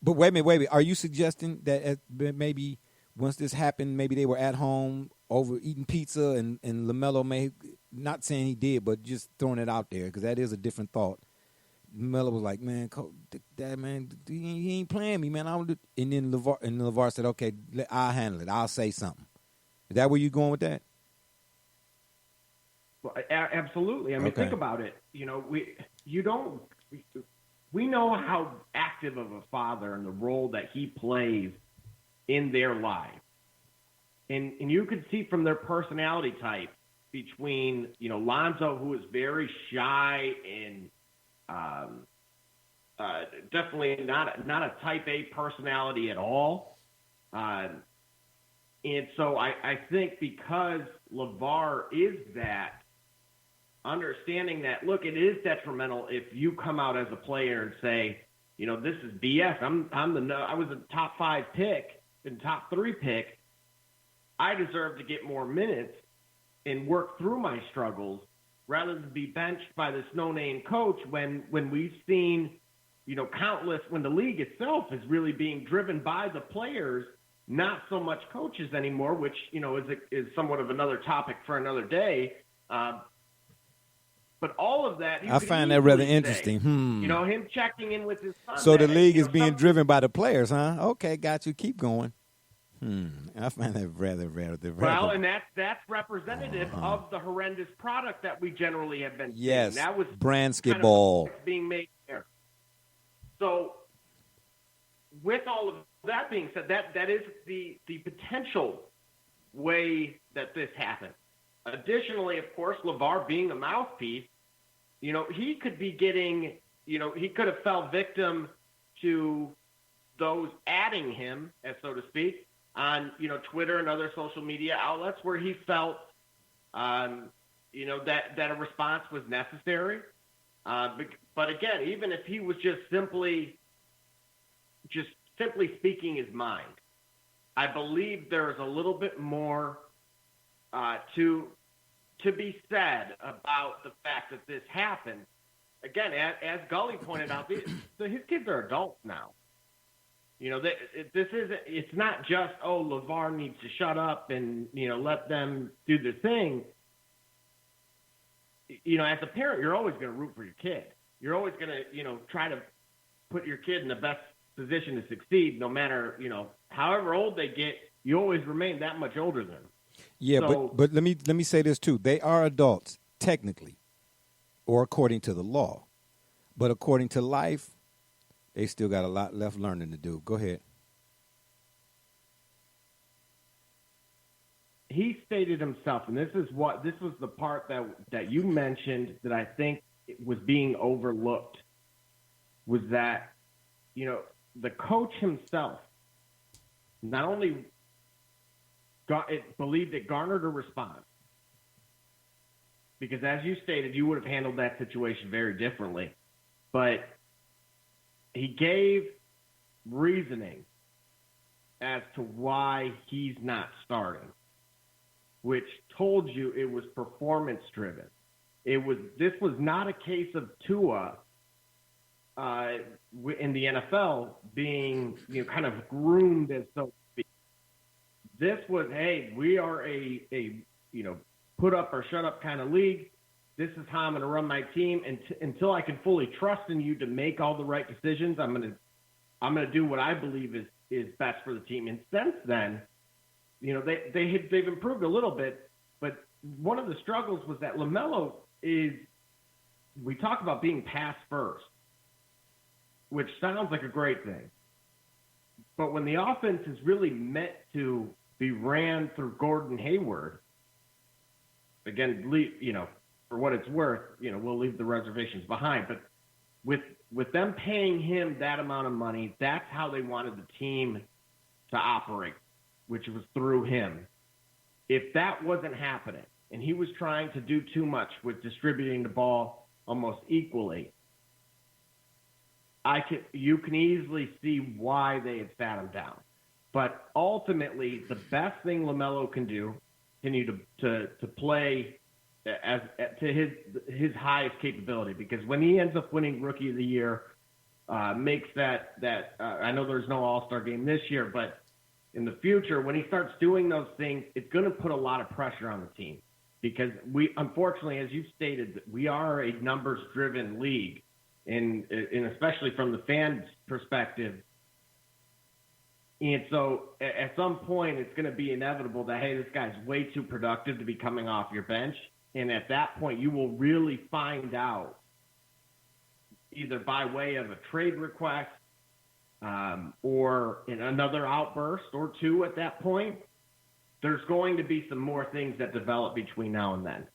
S1: but wait a minute. Are you suggesting that maybe once this happened, maybe they were at home over eating pizza, and LaMelo may not saying he did, but just throwing it out there because that is a different thought. LaMelo was like, "Man, Dad, man, he ain't playing me, man." And then LaVar said, "Okay, I'll handle it. I'll say something." Is that where you going with that?
S3: Well, absolutely. I mean, think about it. We know how active of a father and the role that he plays in their life, and you could see from their personality type between Lonzo, who is very shy and definitely not a type A personality at all. And so I think because LaVar is that, understanding that, look, it is detrimental if you come out as a player and say, this is BS. I was a top 5 pick and top 3 pick. I deserve to get more minutes and work through my struggles. rather than be benched by this no-name coach when we've seen, countless, when the league itself is really being driven by the players, not so much coaches anymore, which, is somewhat of another topic for another day. But all of that,
S1: I find that rather interesting.
S3: Him checking in with his son.
S1: So the league is being driven by the players, huh? Okay, got you. Keep going. I find that rather.
S3: Well, and that's representative of the horrendous product that we generally have been seeing.
S1: Yes,
S3: that was
S1: Bransky ball
S3: being made there. So, with all of that being said, that is the potential way that this happened. Additionally, of course, LeVar being a mouthpiece, he could be getting, he could have fell victim to those adding him, as so to speak, on, Twitter and other social media outlets where he felt, that a response was necessary. But again, even if he was just simply speaking his mind, I believe there is a little bit more to be said about the fact that this happened. Again, as Gully pointed out, his kids are adults now. It's not just, LeVar needs to shut up and, let them do their thing. As a parent, you're always going to root for your kid. You're always going to, try to put your kid in the best position to succeed, no matter, however old they get, you always remain that much older than them.
S1: Yeah, so, but let me say this too. They are adults, technically, or according to the law. But according to life, they still got a lot left learning to do. Go ahead.
S3: He stated himself, and this was the part that you mentioned that I think was being overlooked, was that, the coach himself not only believed it garnered a response, because as you stated, you would have handled that situation very differently, but he gave reasoning as to why he's not starting, which told you it was performance driven. This was not a case of Tua in the NFL being kind of groomed as so to speak. This was, hey, we are a put up or shut up kind of league. This is how I'm going to run my team, and until I can fully trust in you to make all the right decisions, I'm going to do what I believe is best for the team. And since then, they've improved a little bit, but one of the struggles was that LaMelo we talk about being pass first, which sounds like a great thing. But when the offense is really meant to be ran through Gordon Hayward, again, for what it's worth, we'll leave the reservations behind. But with them paying him that amount of money, that's how they wanted the team to operate, which was through him. If that wasn't happening, and he was trying to do too much with distributing the ball almost equally, you can easily see why they had sat him down. But ultimately, the best thing LaMelo can do, continue to play to his highest capability, because when he ends up winning Rookie of the Year, makes that I know there's no All-Star game this year, but in the future, when he starts doing those things, it's going to put a lot of pressure on the team, because we, unfortunately, as you've stated, we are a numbers-driven league, and especially from the fans' perspective. And so at some point, it's going to be inevitable that, hey, this guy's way too productive to be coming off your bench. And at that point, you will really find out, either by way of a trade request or in another outburst or two at that point, there's going to be some more things that develop between now and then.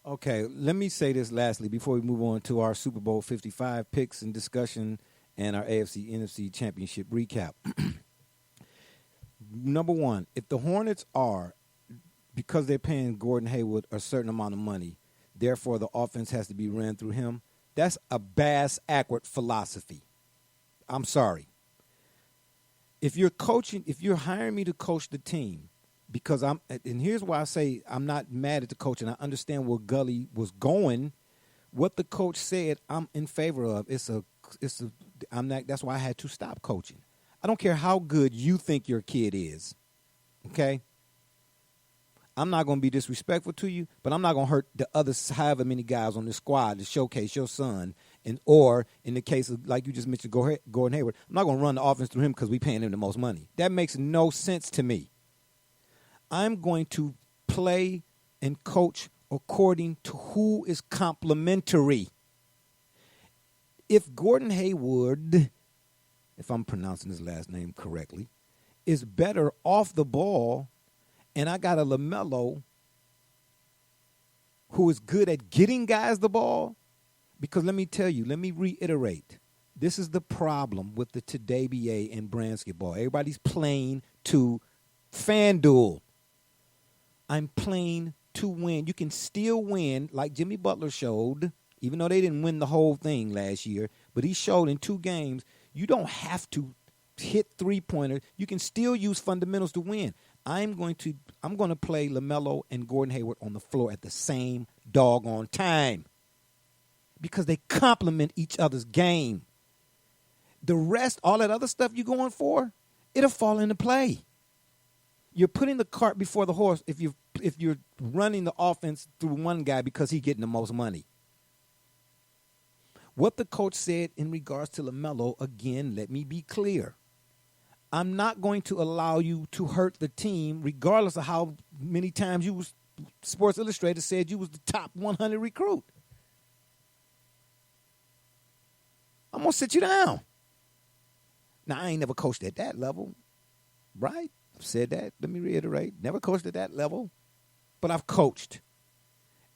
S1: Okay, let me say this lastly before we move on to our Super Bowl 55 picks and discussion and our AFC-NFC championship recap. Number one, if the Hornets are, because they're paying Gordon Hayward a certain amount of money, therefore the offense has to be ran through him, that's a bass-backward philosophy. I'm sorry. If you're hiring me to coach the team, because and here's why I say I'm not mad at the coach, and I understand where Gully was going. What the coach said, I'm in favor of. I'm not. That's why I had to stop coaching. I don't care how good you think your kid is. Okay. I'm not going to be disrespectful to you, but I'm not going to hurt the other however many guys on the squad to showcase your son. Or in the case of, like you just mentioned, Gordon Hayward, I'm not going to run the offense through him because we're paying him the most money. That makes no sense to me. I'm going to play and coach according to who is complementary. If Gordon Hayward, if I'm pronouncing his last name correctly, is better off the ball, and I got a LaMelo who is good at getting guys the ball, because let me tell you, let me reiterate, this is the problem with the Today BA and basketball. Everybody's playing to FanDuel. I'm playing to win. You can still win, like Jimmy Butler showed, even though they didn't win the whole thing last year, but he showed in 2 games, you don't have to hit three-pointers. You can still use fundamentals to win. I'm going to play LaMelo and Gordon Hayward on the floor at the same doggone time because they complement each other's game. The rest, all that other stuff you're going for, it'll fall into play. You're putting the cart before the horse if you're running the offense through one guy because he's getting the most money. What the coach said in regards to LaMelo, again, let me be clear. I'm not going to allow you to hurt the team regardless of how many times Sports Illustrated said you was the top 100 recruit. I'm going to sit you down. Now, I ain't never coached at that level, right? I've said that. Let me reiterate. Never coached at that level, but I've coached.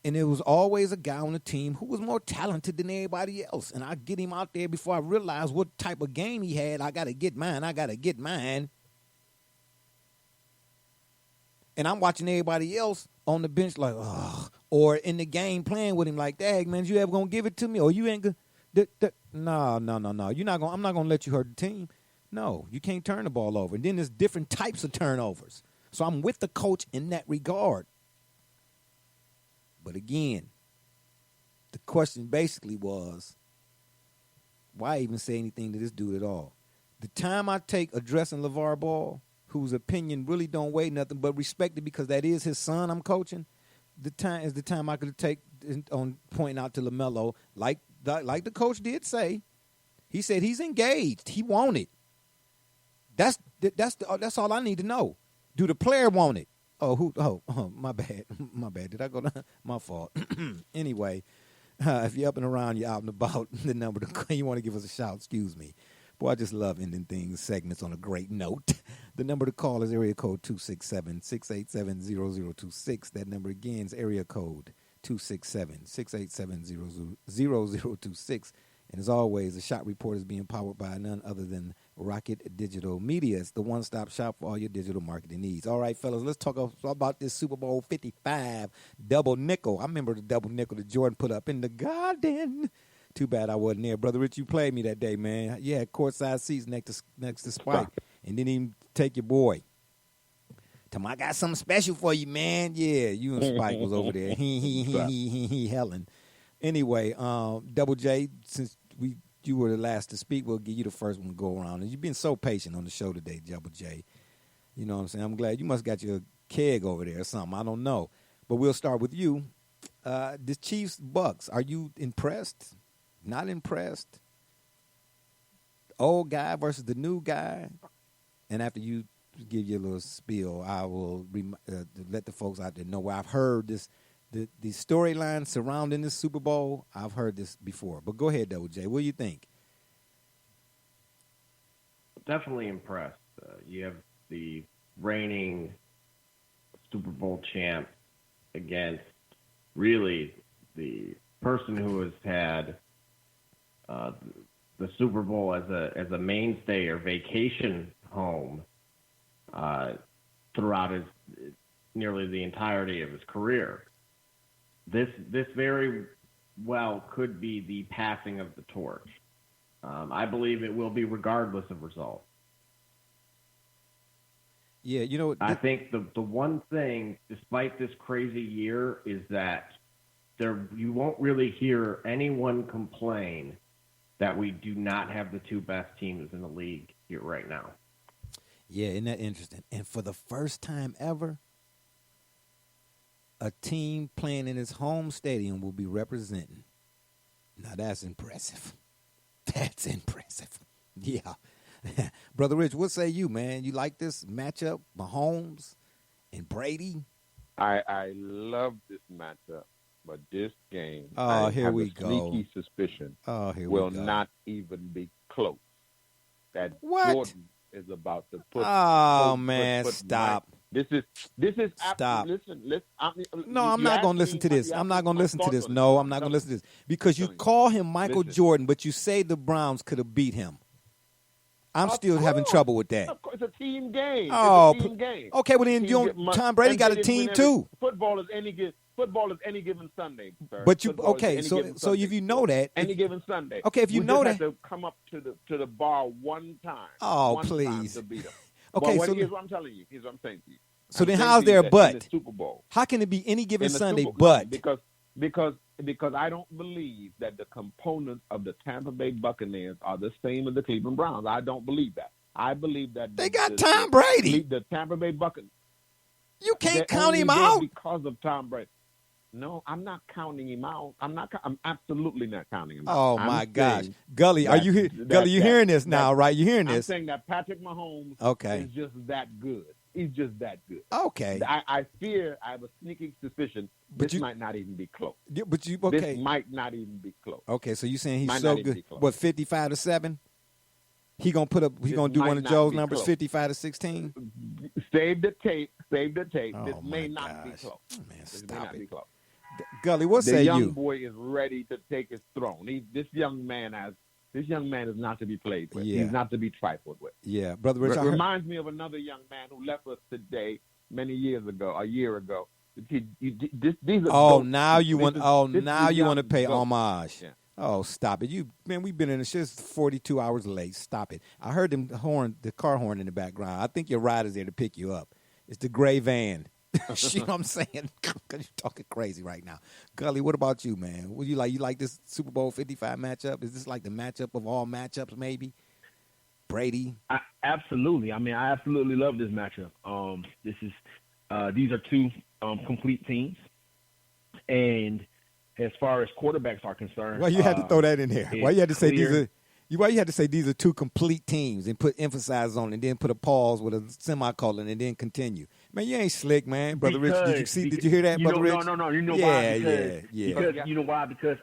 S1: And there was always a guy on the team who was more talented than everybody else. And I get him out there before I realize what type of game he had. I got to get mine. And I'm watching everybody else on the bench like, oh, or in the game playing with him like, dang, man, you ever going to give it to me? Or you ain't going to. No. I'm not going to let you hurt the team. No, you can't turn the ball over. And then there's different types of turnovers. So I'm with the coach in that regard. But again, the question basically was, why even say anything to this dude at all? The time I take addressing LeVar Ball, whose opinion really don't weigh nothing but respected because that is his son I'm coaching, the time I could take on pointing out to LaMelo, like the coach did say. He said he's engaged. He want it. That's all I need to know. Do the player want it? Oh, my bad. Did I go down? My fault. Anyway, if you're up and around, you're out and about, the number to you want to give us a shout, excuse me. Boy, I just love ending segments on a great note. The number to call is area code 267-687-0026. That number again is area code 267-687-0026. And as always, the Shot Report is being powered by none other than Rocket Digital Media. It's the one-stop shop for all your digital marketing needs. All right, fellas, let's talk about this Super Bowl 55 double nickel. I remember the double nickel that Jordan put up in the garden. Too bad I wasn't there. Brother Rich, you played me that day, man. You had courtside seats next to Spike, and didn't even take your boy. Tell me, I got something special for you, man. Yeah, you and Spike was over there. Helen. Anyway, Double J, since you were the last to speak, we'll give you the first one to go around. And you've been so patient on the show today, Double J. You know what I'm saying? I'm glad you must got your keg over there or something. I don't know. But we'll start with you. The Chiefs, Bucs, are you impressed? Not impressed? Old guy versus the new guy? And after you give your little spiel, I will let the folks out there know where I've heard this. The storyline surrounding this Super Bowl, I've heard this before. But go ahead, Double J. What do you think?
S3: Definitely impressed. You have the reigning Super Bowl champ against really the person who has had the Super Bowl as a mainstay or vacation home throughout nearly the entirety of his career. This very well could be the passing of the torch. I believe it will be regardless of result.
S1: Yeah, you know,
S3: I think the one thing, despite this crazy year, is that you won't really hear anyone complain that we do not have the two best teams in the league here right now.
S1: Yeah, isn't that interesting? And for the first time ever, a team playing in its home stadium will be representing. Now, that's impressive. That's impressive. Yeah. Brother Rich, what say you, man? You like this matchup, Mahomes and Brady?
S2: I love this matchup, but this game,
S1: Oh,
S2: I
S1: here
S2: have
S1: we
S2: a
S1: go.
S2: sneaky suspicion
S1: we
S2: will
S1: go.
S2: not even be close. That
S1: What?
S2: Jordan is about to put.
S1: Oh, man, stop.
S2: This is
S1: Stop.
S2: Listen.
S1: No, I'm not going to listen to this. I'm not going to listen to this. No, I'm not going to listen to this. Because you call him Michael Jordan, but you say the Browns could have beat him. I'm still having trouble with that.
S2: Of course, it's a team game.
S1: Oh,
S2: it's a team game.
S1: Okay, well then Tom Brady got a team too.
S2: Football is any given Sunday, sir.
S1: But you
S2: Football is
S1: okay?
S2: any
S1: So
S2: given
S1: so
S2: Sunday.
S1: if you know that,
S2: any given Sunday.
S1: Okay, if you
S2: we
S1: know
S2: just
S1: that,
S2: have to come up to the bar one time.
S1: Oh,
S2: one
S1: please.
S2: time to beat them.
S1: Okay,
S2: well,
S1: so
S2: here's what I'm telling you. Here's what I'm saying to you.
S1: So
S2: I'm
S1: then
S2: saying
S1: how's
S2: to you
S1: there a
S2: that
S1: but?
S2: in the Super Bowl?
S1: How can it be any given
S2: In the
S1: Sunday
S2: Super Bowl,
S1: but?
S2: Because I don't believe that the components of the Tampa Bay Buccaneers are the same as the Cleveland Browns. I don't believe that. I believe that
S1: They got Tom Brady.
S2: The Tampa Bay Buccaneers.
S1: You can't
S2: They're
S1: count him
S2: only there
S1: out.
S2: because of Tom Brady. No, I'm not counting him out. I'm absolutely not counting him out.
S1: Oh
S2: I'm
S1: my gosh,
S2: saying
S1: Gully, are you here? Gully, you hearing this now, right? You hearing
S2: I'm
S1: this?
S2: saying that Patrick Mahomes is just that good. He's just that good.
S1: Okay.
S2: I have a sneaking suspicion this might not even be close.
S1: But you okay?
S2: This might not even be close.
S1: Okay, so you saying he's
S2: Might
S1: so
S2: not even
S1: good?
S2: be close.
S1: What, 55-7? He gonna put up. He
S2: This
S1: gonna do
S2: might
S1: one of
S2: not
S1: Joe's
S2: be
S1: numbers,
S2: close.
S1: 55-16.
S2: Save the tape.
S1: Oh,
S2: This may
S1: my
S2: not be
S1: gosh.
S2: close.
S1: Man,
S2: This may
S1: stop
S2: not
S1: it.
S2: be close.
S1: Gully, what
S2: The
S1: say
S2: young
S1: you?
S2: boy is ready to take his throne. This young man is not to be played with.
S1: Yeah.
S2: He's not to be trifled with.
S1: Yeah, Brother Rich. I heard-
S2: Reminds me of another young man who left us today a year ago. These are
S1: Oh,
S2: dope.
S1: now you want.
S2: This is
S1: Now you want to
S2: young
S1: pay
S2: dope.
S1: homage.
S2: Yeah.
S1: Oh, stop it! We've been in the shit 42 hours late. Stop it! I heard the car horn in the background. I think your rider's there to pick you up. It's the gray van. You know what I'm saying? Because you're talking crazy right now. Gully, what about you, man? What you like? You like this Super Bowl 55 matchup? Is this like the matchup of all matchups, maybe? Brady?
S4: Absolutely. I mean, I absolutely love this matchup. These are two complete teams, and as far as quarterbacks are concerned,
S1: Why you had to throw that in there? Why you had to say
S4: clear.
S1: Why you had to say these are two complete teams and put emphasis on it and then put a pause with a semicolon and then continue? Man, you ain't slick, man. Brother Rich, did you hear that, Brother Rich?
S4: No. You know
S1: yeah,
S4: why?
S1: Yeah.
S4: Because you know why? Because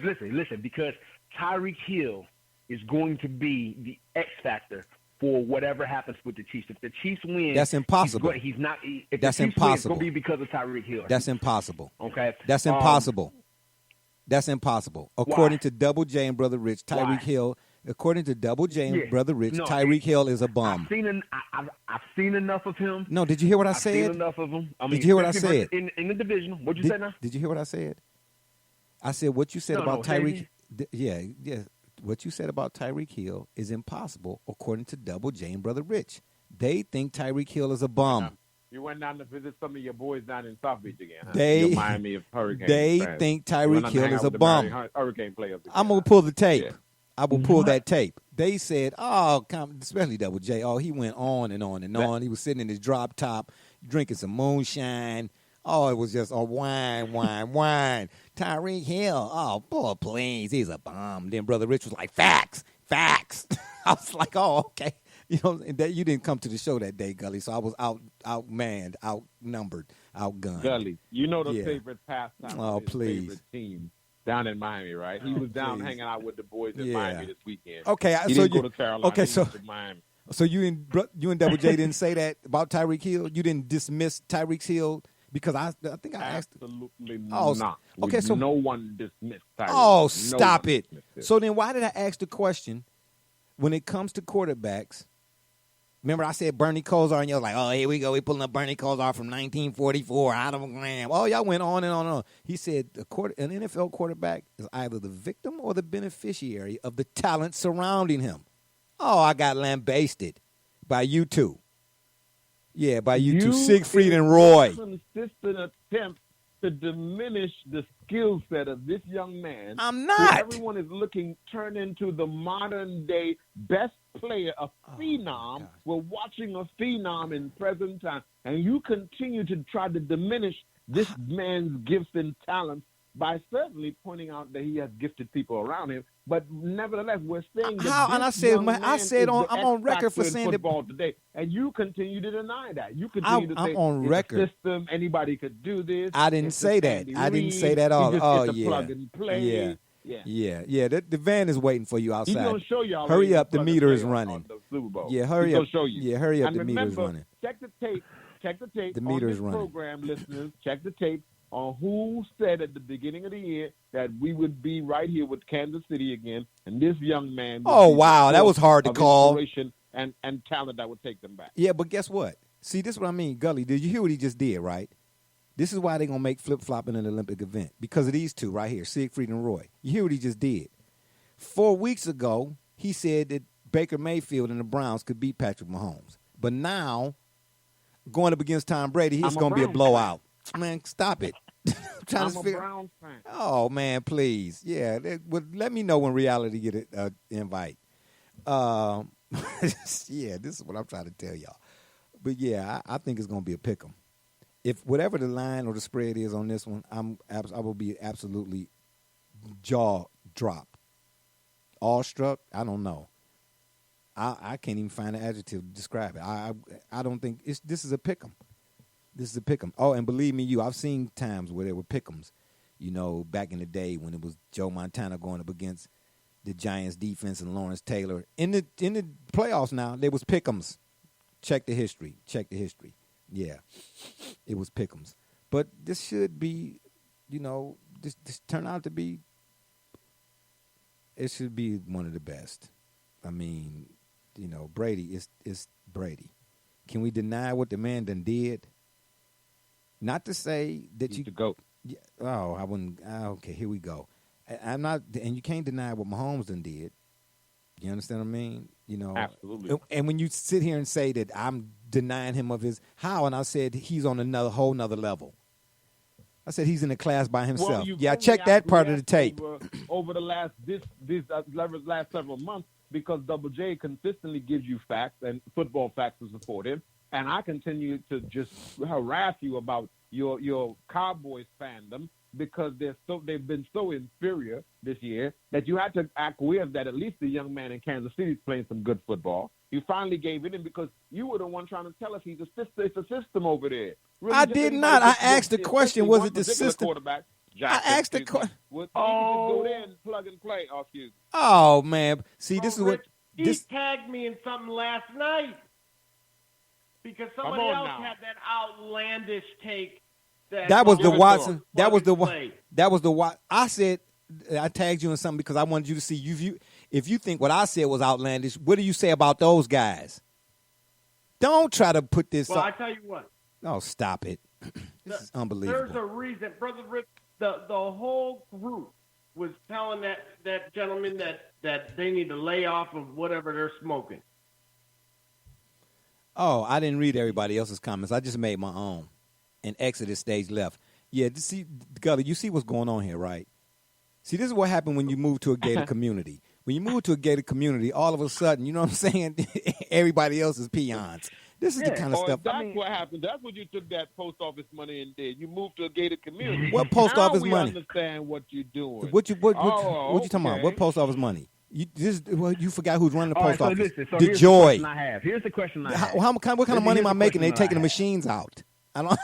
S4: listen. Because Tyreek Hill is going to be the X factor for whatever happens with the Chiefs. If the Chiefs win,
S1: that's impossible.
S4: He's not. If
S1: that's
S4: the Chiefs
S1: impossible.
S4: Win, it's going to be because of Tyreek Hill.
S1: That's impossible.
S4: Okay.
S1: That's impossible. That's impossible. According to Double J and Brother Rich, Tyreek Hill. According to Double J and Brother Rich, Tyreek Hill is a bum.
S4: I've seen enough of him.
S1: No, did you hear what I
S4: I've
S1: said?
S4: seen enough of him.
S1: Did you hear what I said?
S4: In the division. What'd you say now?
S1: Did you hear what I said? I said what you said about Tyreek. Yeah. What you said about Tyreek Hill is impossible, according to Double J and Brother Rich. They think Tyreek Hill is a bum.
S2: You went down to visit some of your boys down in South Beach again. Huh?
S1: They
S2: your Miami of Hurricane.
S1: They
S2: fans.
S1: think Tyreek Hill is a bum.
S2: Hurricane players. Again.
S1: I'm gonna pull the tape.
S2: Yeah.
S1: I will pull that tape. They said, especially Double J. Oh, he went on and on and on. He was sitting in his drop top, drinking some moonshine. Oh, it was just wine. Tyreek Hill. Oh, boy, please, he's a bum. Then Brother Rich was like, facts. I was like, oh, okay. You know, and that you didn't come to the show that day, Gully. So I was outmanned, outnumbered, outgunned.
S2: Gully, you know the favorite pastime of his
S1: please.
S2: favorite team down in Miami, right? He was down hanging out with the boys in Miami this weekend.
S1: Okay,
S2: he didn't go to Carolina.
S1: Okay,
S2: he went to Miami.
S1: So you and Double J didn't say that about Tyreek Hill. You didn't dismiss Tyreek Hill because I think I asked.
S2: Absolutely not.
S1: Okay, so
S2: no one dismissed Tyreek.
S1: Oh, stop it. So then why did I ask the question when it comes to quarterbacks? Remember I said Bernie Kosar, and you're like, oh, here we go. We're pulling up Bernie Kosar from 1944 out of a gram. Oh, y'all went on and on and on. He said an NFL quarterback is either the victim or the beneficiary of the talent surrounding him. Oh, I got lambasted by you two. Yeah, by you two, Siegfried and Roy.
S2: Consistent attempt to diminish the skill set of this young man.
S1: I'm not.
S2: Everyone is looking turn into the modern day best player, a phenom. We're watching a phenom in present time, and you continue to try to diminish this man's gifts and talents by certainly pointing out that he has gifted people around him. But nevertheless, we're saying that I'm
S1: on record for saying
S2: football today, and you continue to deny that. You continue to say
S1: on record.
S2: It's a system, anybody could do this.
S1: I didn't say that. I didn't say that all.
S2: Plug and play.
S1: Yeah. The van is waiting for you outside.
S2: He's gonna show you.
S1: Hurry up, the meter is running.
S2: The Super Bowl.
S1: Yeah, hurry up.
S2: Show you.
S1: Yeah, hurry up,
S2: and
S1: the meter is running.
S2: Check the tape.
S1: The meter is running.
S2: Program listeners, check the tape on who said at the beginning of the year that we would be right here with Kansas City again, and this young man.
S1: Oh wow, that was hard to call.
S2: And talent that would take them back.
S1: Yeah, but guess what? See, this is what I mean, Gully. Did you hear what he just did? Right. This is why they're gonna make flip-flopping an Olympic event, because of these two right here, Siegfried and Roy. You hear what he just did? 4 weeks ago, he said that Baker Mayfield and the Browns could beat Patrick Mahomes, but now, going up against Tom Brady, it's going to be a blowout. Man, stop it.
S2: I'm a Browns fan.
S1: Oh, man, please. Yeah, let me know when reality get an invite. Yeah, this is what I'm trying to tell y'all. But, yeah, I think it's going to be a pick 'em. If whatever the line or the spread is on this one, I will be absolutely jaw dropped. Awestruck, I don't know. I can't even find an adjective to describe it. I don't think this is a pick'em. This is a pick'em. Oh, and believe me, I've seen times where there were pick'ems. You know, back in the day when it was Joe Montana going up against the Giants defense and Lawrence Taylor in the playoffs. Now there was pick'ems. Check the history. Yeah, it was pick'ems. But this should be, this turn out to be. It should be one of the best. I mean, Brady is Brady. Can we deny what the man done did? Not to say that
S2: He's the GOAT.
S1: Yeah, I wouldn't. Okay, here we go. I'm not, and you can't deny what Mahomes done did. You understand what I mean?
S2: Absolutely.
S1: And when you sit here and say that I'm denying him of his how, and I said he's on whole nother level. I said he's in a class by himself.
S2: Well,
S1: check that part of the tape.
S2: Over the last last several months, because Double J consistently gives you facts and football facts to support him, and I continue to just harass you about your Cowboys fandom because they've been so inferior this year that you had to acquiesce that at least the young man in Kansas City is playing some good football. You finally gave it in because you were the one trying to tell us it's a system over there. Really,
S1: I did not. I asked the question, was it the system? I asked the question.
S2: Just go there and plug and play.
S1: Oh, man. See, this is what...
S3: He tagged me in something last night because somebody else had that outlandish take.
S1: That was the Watson. That was the Watson. I said... I tagged you in something because I wanted you to see if you think what I said was outlandish, what do you say about those guys? Don't try to put this
S3: Well, I tell you what.
S1: Oh, stop it. This is unbelievable.
S3: There's a reason. Brother Rick, the whole group was telling that gentleman that they need to lay off of whatever they're smoking.
S1: Oh, I didn't read everybody else's comments. I just made my own and exited stage left. Yeah, see, Gully, you see what's going on here, right? See, this is what happened when you move to a gated community. When you move to a gated community, all of a sudden, you know what I'm saying? Everybody else is peons. This is the kind of stuff.
S2: That's what happened. That's what you took that post office money and did. You moved to a gated community.
S1: What post office money?
S2: We understand what you're doing.
S1: What you talking about? What post office money? You forgot who's running the post office. The Joy.
S4: Here's the question I have.
S1: What kind of money am I making? They're taking the machines out. I don't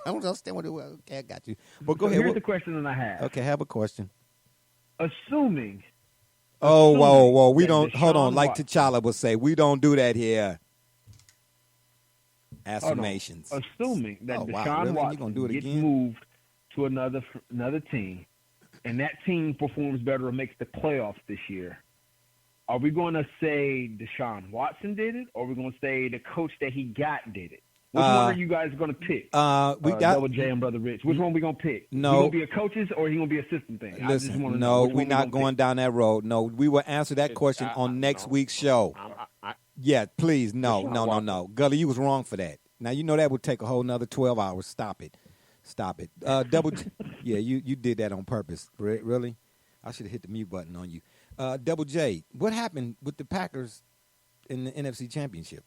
S1: understand what it was. Okay, I got you. But go ahead.
S4: Here's the question that I have.
S1: Okay, have a question.
S4: Assuming.
S1: Whoa. We don't, hold on. Like T'Challa would say, we don't do that here. Affirmations.
S4: Assuming that Deshaun Watson gets moved to another team, and that team performs better or makes the playoffs this year, are we going to say Deshaun Watson did it, or are we going to say the coach that he got did it? Which one are you guys going to pick?
S1: We got
S2: Double J and Brother Rich. Which one are we going to pick?
S1: No.
S2: He going to be a coach's or he going to be a assistant thing?
S1: Listen, no, we're not going down that road. No, we will answer that question on next week's show. Yeah, please, no. Gully, you was wrong for that. Now, you know that would take a whole nother 12 hours. Stop it. Yeah, you did that on purpose. Really? I should have hit the mute button on you. Double J, what happened with the Packers in the NFC Championship?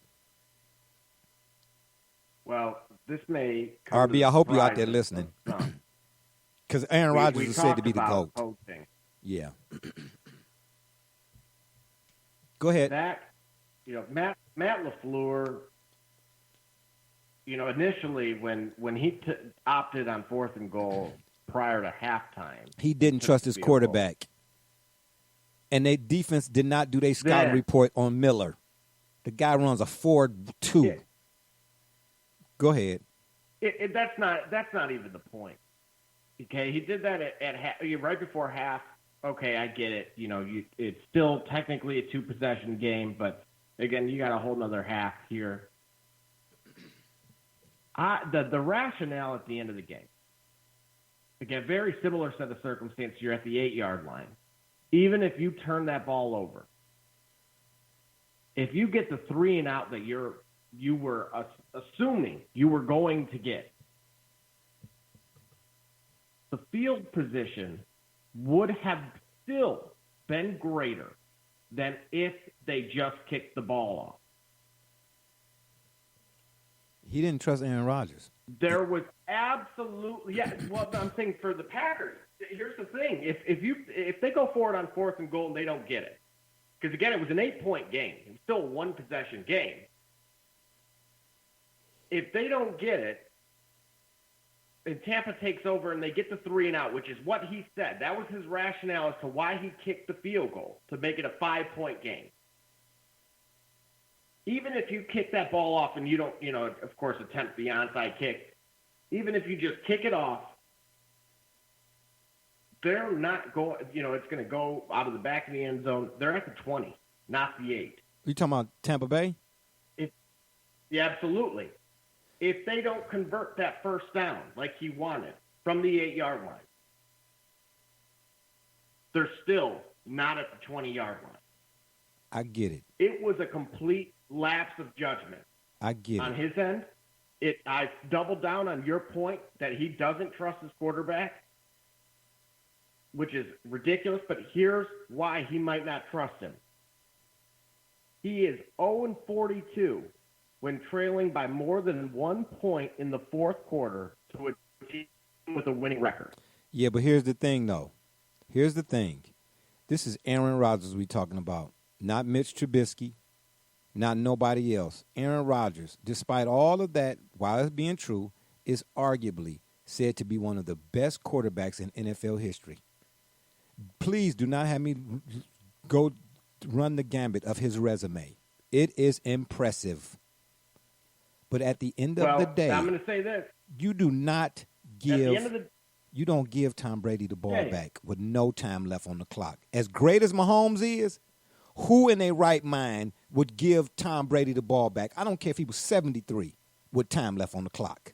S3: Well, this may
S1: RB, I hope you're out there listening. Because Aaron Rodgers is said to be the GOAT.
S3: Coaching.
S1: Yeah. Go ahead.
S3: Matt LaFleur, initially when he opted on 4th and goal prior to halftime,
S1: he didn't trust his quarterback. And their defense did not do their scouting report on Miller. The guy runs a 4.2.
S3: Yeah.
S1: Go ahead.
S3: That's not even the point. Okay, he did that at right before half. Okay, I get it. It's still technically a 2-possession game, but again, you got a whole nother half here. The rationale at the end of the game. Again, very similar set of circumstances. You're at the 8-yard line. Even if you turn that ball over, if you get the 3 and out that you were assuming you were going to get, the field position would have still been greater than if they just kicked the ball off.
S1: He didn't trust Aaron Rodgers.
S3: There was absolutely, well, I'm saying for the Packers, here's the thing. If they go forward on 4th and goal and they don't get it, because again, it was an 8-point game. It was still a 1-possession game. If they don't get it, and Tampa takes over and they get the 3 and out, which is what he said. That was his rationale as to why he kicked the field goal, to make it a 5-point game. Even if you kick that ball off and you don't, of course, attempt the onside kick, even if you just kick it off, they're not going, it's going to go out of the back of the end zone. They're at the 20, not the 8.
S1: You talking about Tampa Bay?
S3: Yeah, absolutely. If they don't convert that first down like he wanted from the 8-yard line, they're still not at the 20-yard line.
S1: I get it.
S3: It was a complete lapse of judgment.
S1: I get
S3: on
S1: it.
S3: his end. I doubled down on your point that he doesn't trust his quarterback, which is ridiculous, but here's why he might not trust him. He is 0-42 when trailing by more than 1 point in the fourth quarter to a team with a winning record.
S1: Yeah, but here's the thing, though. Here's the thing. This is Aaron Rodgers we're talking about, not Mitch Trubisky, not nobody else. Aaron Rodgers, despite all of that, while it's being true, is arguably said to be one of the best quarterbacks in NFL history. Please do not have me go run the gambit of his resume. It is impressive. But at the end of the day,
S3: I'm going to say this.
S1: You do not give you don't give Tom Brady the ball back with no time left on the clock. As great as Mahomes is, who in their right mind would give Tom Brady the ball back? I don't care if he was 73 with time left on the clock.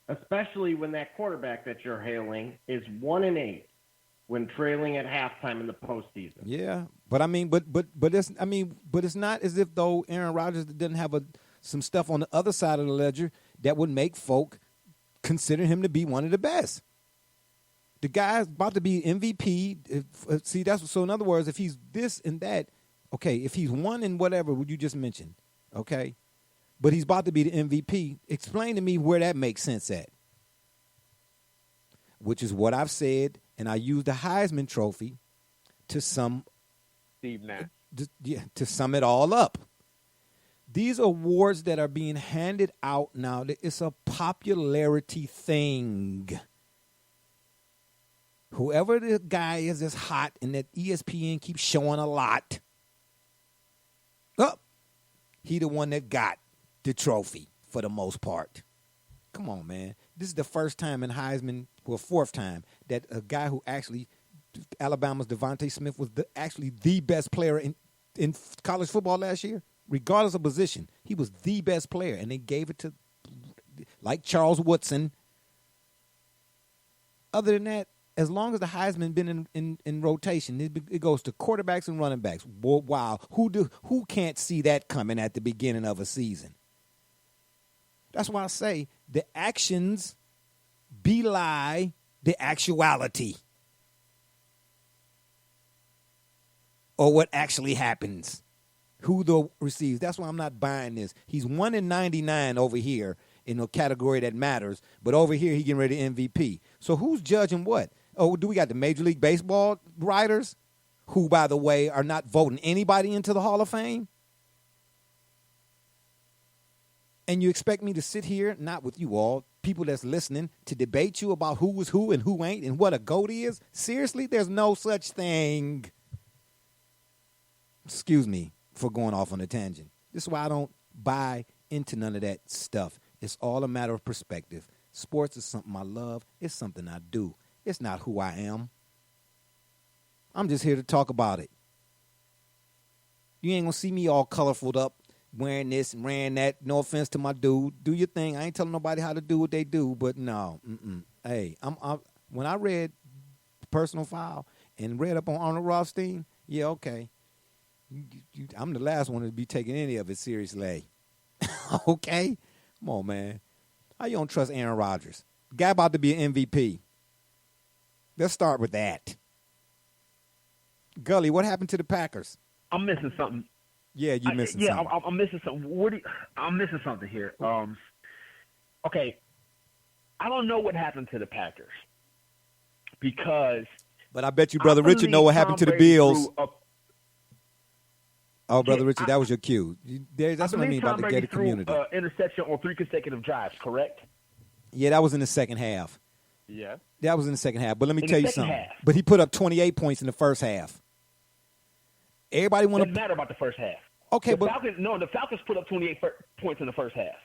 S3: Especially when that quarterback that you're hailing is 1-8 when trailing at halftime in the postseason.
S1: Yeah, but I mean, but it's not as if though Aaron Rodgers didn't have some stuff on the other side of the ledger that would make folk consider him to be one of the best. The guy's about to be MVP. So in other words, if he's this and that, okay, if he's one in whatever what you just mentioned, okay, but he's about to be the MVP, explain to me where that makes sense at. Which is what I've said, and I use the Heisman Trophy to sum
S2: Steve Nash.
S1: To sum it all up. These awards that are being handed out now, it's a popularity thing. Whoever the guy is that's hot and that ESPN keeps showing a lot, he the one that got the trophy for the most part. Come on, man. This is the first time in Heisman, fourth time, that a guy who actually, Alabama's Devontae Smith was actually the best player in college football last year. Regardless of position, he was the best player, and they gave it to, like Charles Woodson. Other than that, as long as the Heisman been in rotation, it goes to quarterbacks and running backs. Wow, who can't see that coming at the beginning of a season? That's why I say the actions belie the actuality, or what actually happens. Who receives? That's why I'm not buying this. He's 1-99 over here in a category that matters, but over here he getting ready to MVP. So who's judging what? Oh, do we got the Major League Baseball writers, who, by the way, are not voting anybody into the Hall of Fame? And you expect me to sit here, not with you all, people that's listening, to debate you about who was who and who ain't and what a GOAT is? Seriously? There's no such thing. Excuse me for going off on a tangent. This is why I don't buy into none of that stuff. It's all a matter of perspective. Sports is something I love. It's something I do. It's not who I am. I'm just here to talk about it. You ain't going to see me all colorful up, wearing this and wearing that. No offense to my dude. Do your thing. I ain't telling nobody how to do what they do, but no. Hey, when I read Personal Foul and read up on Arnold Rothstein, yeah, okay. I'm the last one to be taking any of it seriously. Okay? Come on, man. How you don't trust Aaron Rodgers? Guy about to be an MVP. Let's start with that. Gully, what happened to the Packers?
S4: I'm missing something.
S1: Yeah, you're missing something.
S4: I'm missing something. I'm missing something here. Okay. I don't know what happened to the Packers because.
S1: But I bet you, Brother Richard, know what happened to the Bills. Oh, Brother Richard, that was your cue. That's what I mean by the gated community.
S4: Interception on 3 consecutive drives, correct?
S1: Yeah, that was in the second half.
S4: Yeah.
S1: That was in the second half. But let me tell you something. But he put up 28 points in the first half. Everybody want to.
S4: Doesn't matter about the first half.
S1: Okay,
S4: the Falcons put up 28 points in the first half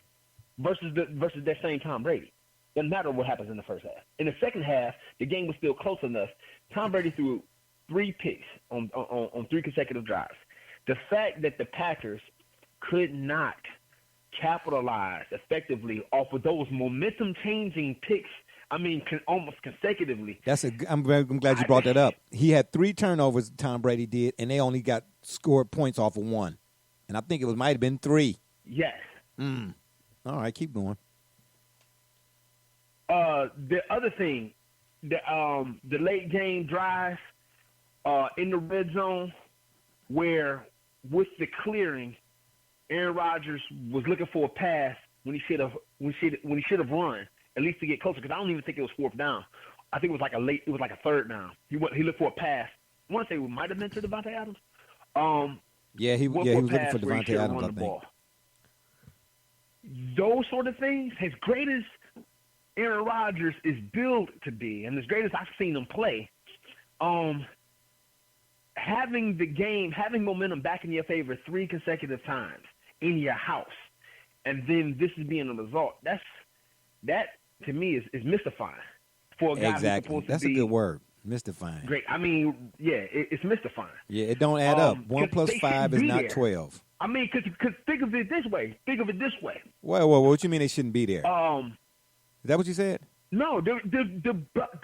S4: versus that same Tom Brady. Doesn't matter what happens in the first half. In the second half, the game was still close enough. Tom Brady threw 3 picks on 3 consecutive drives. The fact that the Packers could not capitalize effectively off of those momentum-changing picks, almost consecutively.
S1: I'm glad you brought that up. He had 3 turnovers, Tom Brady did, and they only got scored points off of 1. And I think it might have been 3.
S4: Yes.
S1: All right, keep going.
S4: The other thing, the late game drive in the red zone, where with the clearing, Aaron Rodgers was looking for a pass when he should have run, at least to get closer, because I don't even think it was 4th down. I think it was like a 3rd down. He looked for a pass. I want to say it might have been to Devontae Adams.
S1: He was looking for Devontae Adams, I think.
S4: Those sort of things, as great as Aaron Rodgers is billed to be, and as great as I've seen him play, having momentum back in your favor 3 consecutive times in your house, and then this is being a result. That to me is mystifying for a guy who's supposed to be.
S1: That's a good word, mystifying.
S4: Great. It's mystifying.
S1: Yeah, it don't add up. 1 plus 5 is not 12.
S4: Because think of it this way.
S1: Well, what you mean they shouldn't be there? Is that what you said?
S4: No, the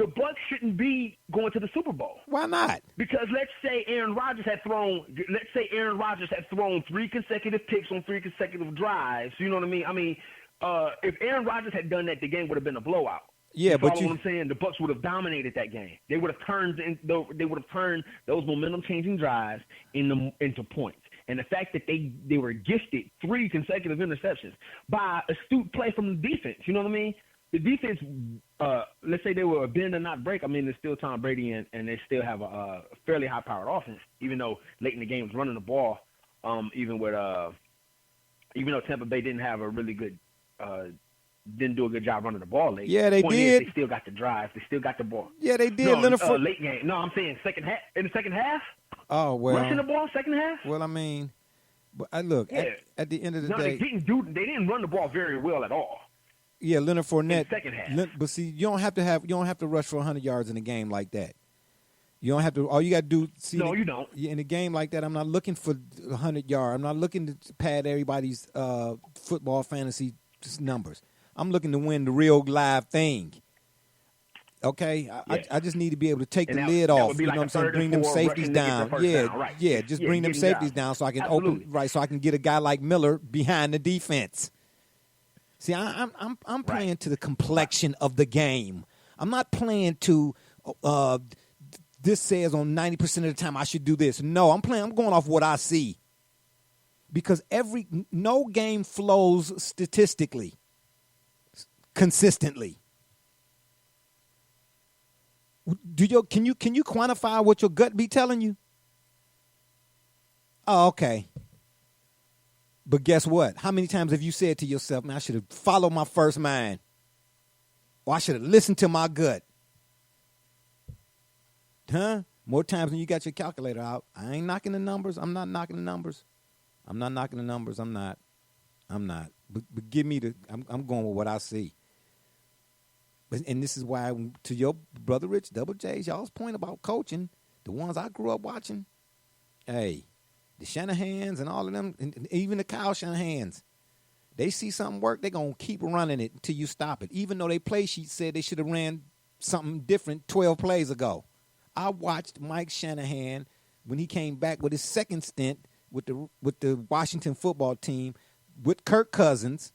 S4: Bucs shouldn't be going to the Super Bowl.
S1: Why not?
S4: Because let's say Aaron Rodgers had thrown 3 consecutive picks on 3 consecutive drives. You know what I mean? If Aaron Rodgers had done that, the game would have been a blowout.
S1: Yeah,
S4: what I'm saying? The Bucs would have dominated that game. They would have turned those momentum-changing drives into points. And the fact that they were gifted 3 consecutive interceptions by astute play from the defense. You know what I mean? The defense, let's say they were a bend and not break. It's still Tom Brady, and they still have a fairly high-powered offense, even though late in the game was running the ball. Even though Tampa Bay didn't have a really good, didn't do a good job running the ball late.
S1: Yeah, they did.
S4: They still got the drive. They still got the ball.
S1: Yeah, they did.
S4: Late game. No, I'm saying second half. In the second half.
S1: Oh well.
S4: Rushing the ball second half.
S1: Well, look.
S4: Yeah.
S1: At the end of the day,
S4: they didn't run the ball very well at all.
S1: Yeah, Leonard Fournette.
S4: In the second half.
S1: But see, you don't have to rush for 100 yards in a game like that. You don't have to. All you got to do. See,
S4: no, you don't.
S1: In a game like that, I'm not looking for 100 yards. I'm not looking to pad everybody's football fantasy numbers. I'm looking to win the real live thing. Okay,
S4: Yeah.
S1: I just need to be able to take
S4: And
S1: the
S4: that-
S1: lid
S4: that
S1: off.
S4: would be
S1: You
S4: like
S1: know
S4: a
S1: what I'm saying?
S4: third
S1: Bring
S4: and
S1: them
S4: 4
S1: safeties
S4: rushing to get
S1: down.
S4: the first down. Right.
S1: Yeah. Just bring them
S4: getting
S1: safeties
S4: jobs.
S1: down so I can
S4: Absolutely.
S1: open right, so I can get a guy like Miller behind the defense. See, I'm playing to the complexion of the game. I'm not playing to this says on 90% of the time I should do this. No, I'm going off what I see. Because no game flows statistically consistently. Can you quantify what your gut be telling you? Oh, okay. But guess what? How many times have you said to yourself, man, I should have followed my first mind, or I should have listened to my gut? Huh? More times than you got your calculator out. I ain't knocking the numbers. I'm not knocking the numbers. I'm not. But give me I'm going with what I see. And this is why, to your brother Rich, Double J's, y'all's point about coaching, the ones I grew up watching, hey, the Shanahans and all of them, and even the Kyle Shanahans, they see something work, they're going to keep running it until you stop it. Even though they play sheet said they should have ran something different 12 plays ago. I watched Mike Shanahan when he came back with his second stint with the Washington football team with Kirk Cousins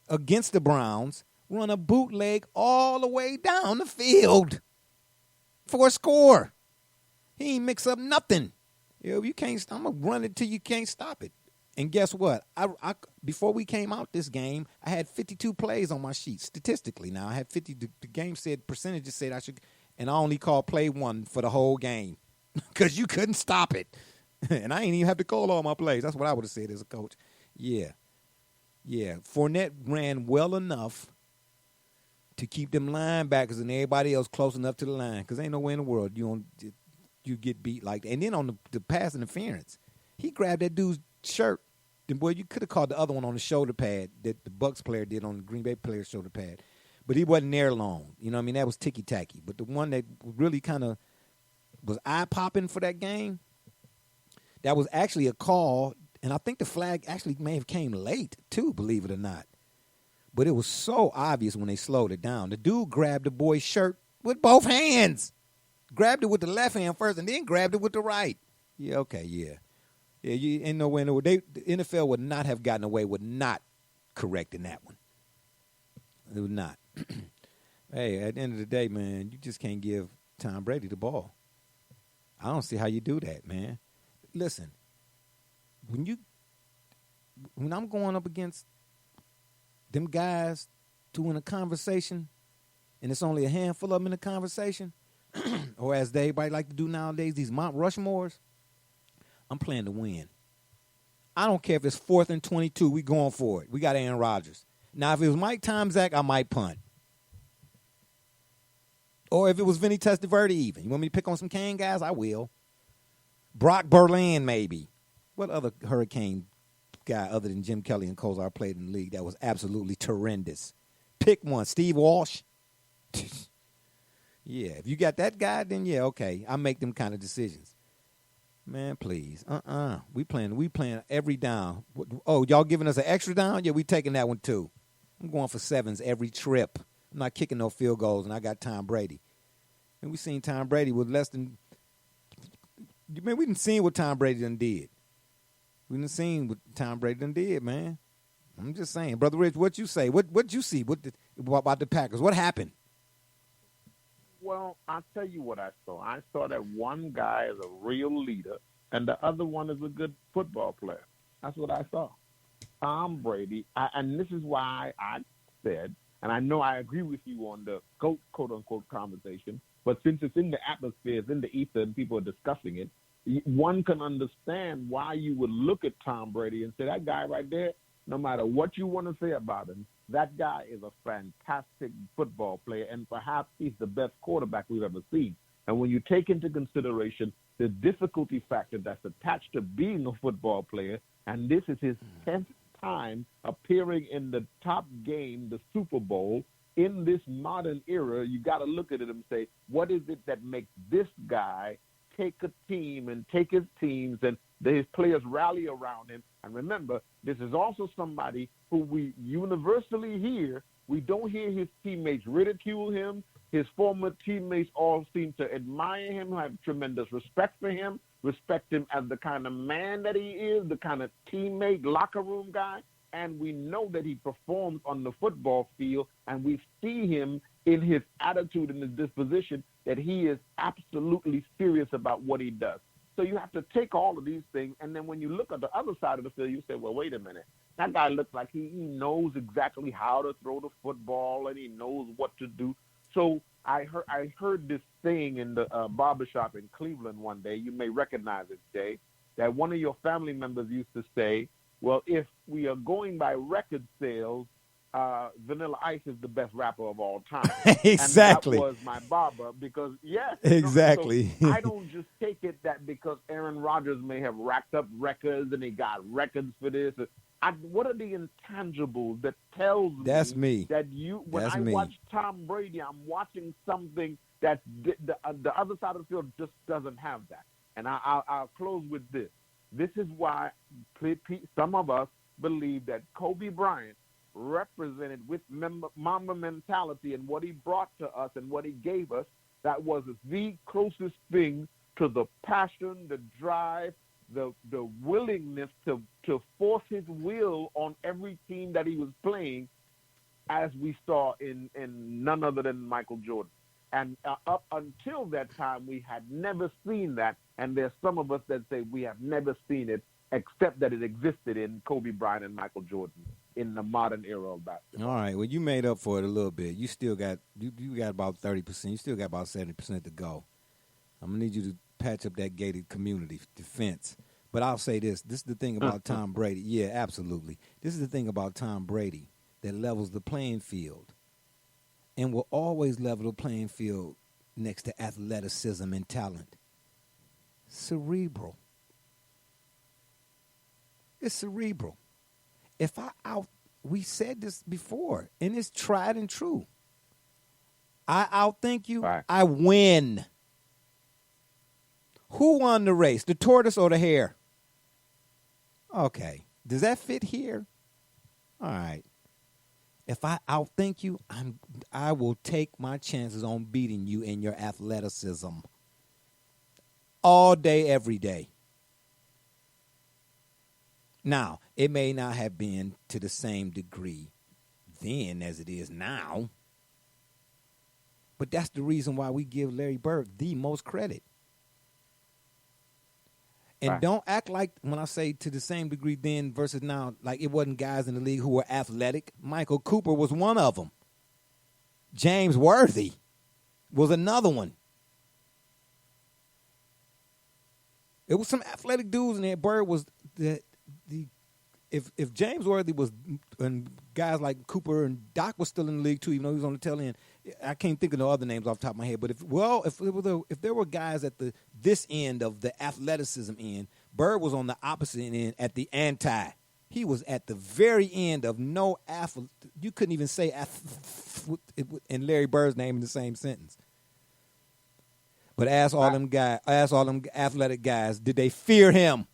S1: against the Browns, run a bootleg all the way down the field for a score. He ain't mix up nothing. You can't. I'm gonna run it till you can't stop it. And guess what? I before we came out this game, I had 52 plays on my sheet statistically. Now I had 50. The game said percentages said I should, and I only called play 1 for the whole game because you couldn't stop it. And I ain't even have to call all my plays. That's what I would have said as a coach. Yeah. Fournette ran well enough to keep them linebackers and everybody else close enough to the line, because ain't no way in the world you get beat like that. And then on the pass interference, he grabbed that dude's shirt. And boy, you could have called the other one on the shoulder pad that the Bucs player did on the Green Bay player's shoulder pad. But he wasn't there long. You know what I mean? That was ticky-tacky. But the one that really kind of was eye-popping for that game, that was actually a call, and I think the flag actually may have came late too, believe it or not. But it was so obvious when they slowed it down. The dude grabbed the boy's shirt with both hands. Grabbed it with the left hand first and then grabbed it with the right. Yeah, okay, yeah. Yeah, you ain't no way in the world. The NFL would not have gotten away with not correcting that one. It would not. Hey, at the end of the day, man, you just can't give Tom Brady the ball. I don't see how you do that, man. Listen, when I'm going up against them guys doing a conversation, and it's only a handful of them in the conversation, or as everybody like to do nowadays, these Mount Rushmores, I'm playing to win. I don't care if it's 4th and 22. We going for it. We got Aaron Rodgers. Now, if it was Mike Tomczak, I might punt. Or if it was Vinny Testaverde even. You want me to pick on some Kane guys? I will. Brock Berlin, maybe. What other Hurricane guy other than Jim Kelly and Kozar played in the league that was absolutely horrendous? Pick one. Steve Walsh? Yeah, if you got that guy, then yeah, okay. I make them kind of decisions. Man, please. We playing every down. Oh, y'all giving us an extra down? Yeah, we taking that one too. I'm going for 7s every trip. I'm not kicking no field goals, and I got Tom Brady. And we seen Tom Brady with less than – man, we done seen what Tom Brady done did. We done seen what Tom Brady done did, man. I'm just saying. Brother Rich, what you say? What you see? What about the Packers? What happened?
S2: Well, I'll tell you what I saw. I saw that one guy is a real leader, and the other one is a good football player. That's what I saw. Tom Brady, and this is why I said, and I know I agree with you on the quote-unquote conversation, but since it's in the atmosphere, it's in the ether, and people are discussing it, one can understand why you would look at Tom Brady and say, that guy right there, no matter what you want to say about him, that guy is a fantastic football player, and perhaps he's the best quarterback we've ever seen. And when you take into consideration the difficulty factor that's attached to being a football player, and this is his 10th time appearing in the top game, the Super Bowl, in this modern era, you got to look at it and say, what is it that makes this guy take a team and take his teams and his players rally around him? And remember, this is also somebody who we universally hear. We don't hear his teammates ridicule him. His former teammates all seem to admire him, have tremendous respect for him, respect him as the kind of man that he is, the kind of teammate, locker room guy. And we know that he performs on the football field, and we see him in his attitude and his disposition that he is absolutely serious about what he does. So you have to take all of these things, and then when you look at the other side of the field, you say, well, wait a minute. That guy looks like he knows exactly how to throw the football, and he knows what to do. So I heard this saying in the barbershop in Cleveland one day. You may recognize it, Jay, that one of your family members used to say, well, if we are going by record sales, Vanilla Ice is the best rapper of all time.
S1: Exactly.
S2: And that was my barber because, yes.
S1: Exactly.
S2: So I don't just take it that because Aaron Rodgers may have racked up records and he got records for this. What are the intangibles that tells me that when I watch Tom Brady, I'm watching something that the other side of the field just doesn't have that. And I'll close with this. This is why some of us believe that Kobe Bryant represented with Mamba mentality and what he brought to us and what he gave us, that was the closest thing to the passion, the drive, the willingness to force his will on every team that he was playing, as we saw in none other than Michael Jordan. And up until that time, we had never seen that. And there's some of us that say we have never seen it, except that it existed in Kobe Bryant and Michael Jordan in the modern era of basketball.
S1: All right. Well, you made up for it a little bit. You still got you got about 30%. You still got about 70% to go. I'm gonna need you to patch up that gated community defense. But I'll say this. This is the thing about Tom Brady. Yeah, absolutely. This is the thing about Tom Brady that levels the playing field and will always level the playing field next to athleticism and talent. Cerebral. It's cerebral. We said this before, and it's tried and true. I outthink you, right. I win. Who won the race, the tortoise or the hare? Okay. Does that fit here? All right. If I outthink you, I will take my chances on beating you in your athleticism. All day, every day. Now, it may not have been to the same degree then as it is now. But that's the reason why we give Larry Bird the most credit. And right. Don't act like when I say to the same degree then versus now, like it wasn't guys in the league who were athletic. Michael Cooper was one of them. James Worthy was another one. It was some athletic dudes in there. Bird was if James Worthy was, and guys like Cooper and Doc was still in the league too, even though he was on the tail end. I can't think of no other names off the top of my head. But if there were guys at this end of the athleticism end, Bird was on the opposite end at the anti. He was at the very end of no athlete. You couldn't even say and Larry Bird's name in the same sentence. But ask all them athletic guys, did they fear him?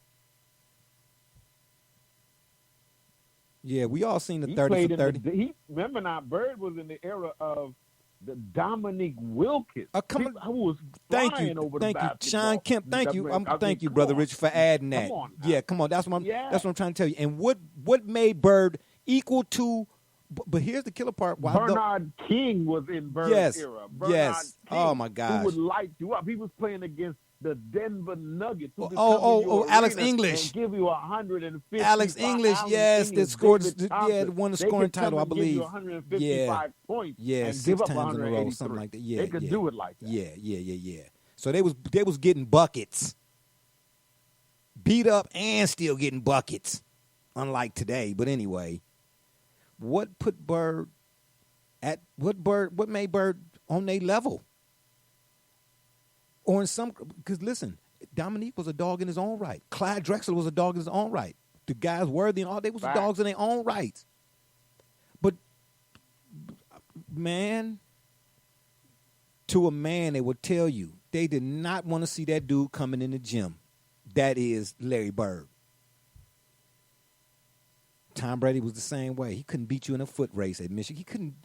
S1: Yeah, we all seen the 30 for 30.
S2: Remember now, Bird was in the era of the Dominique Wilkins. Who was flying over the basketball.
S1: Sean Kemp. Thank you. Thank you, Brother Rich, for adding that.
S2: Come on now.
S1: Yeah, come on. That's what I'm trying to tell you. And what made Bird equal to? But here's the killer part.
S2: Bernard King was in Bird's era. Bernard King,
S1: oh my gosh.
S2: Who would light you up. He was playing against the Denver Nuggets.
S1: Alex English.
S2: And give you 150.
S1: Alex English, yes, that scored. Won the scoring title, I believe.
S2: Give you 155 points.
S1: Yeah,
S2: and
S1: 6
S2: give up
S1: times in a row, something like that. Yeah,
S2: they could do it like that.
S1: Yeah. So they was getting buckets, beat up and still getting buckets, unlike today. But anyway, what made Bird on their level? Or in some, because listen, Dominique was a dog in his own right. Clyde Drexler was a dog in his own right. The guys Worthy and all, they was dogs in their own rights. But, man, to a man, they would tell you they did not want to see that dude coming in the gym. That is Larry Bird. Tom Brady was the same way. He couldn't beat you in a foot race at Michigan.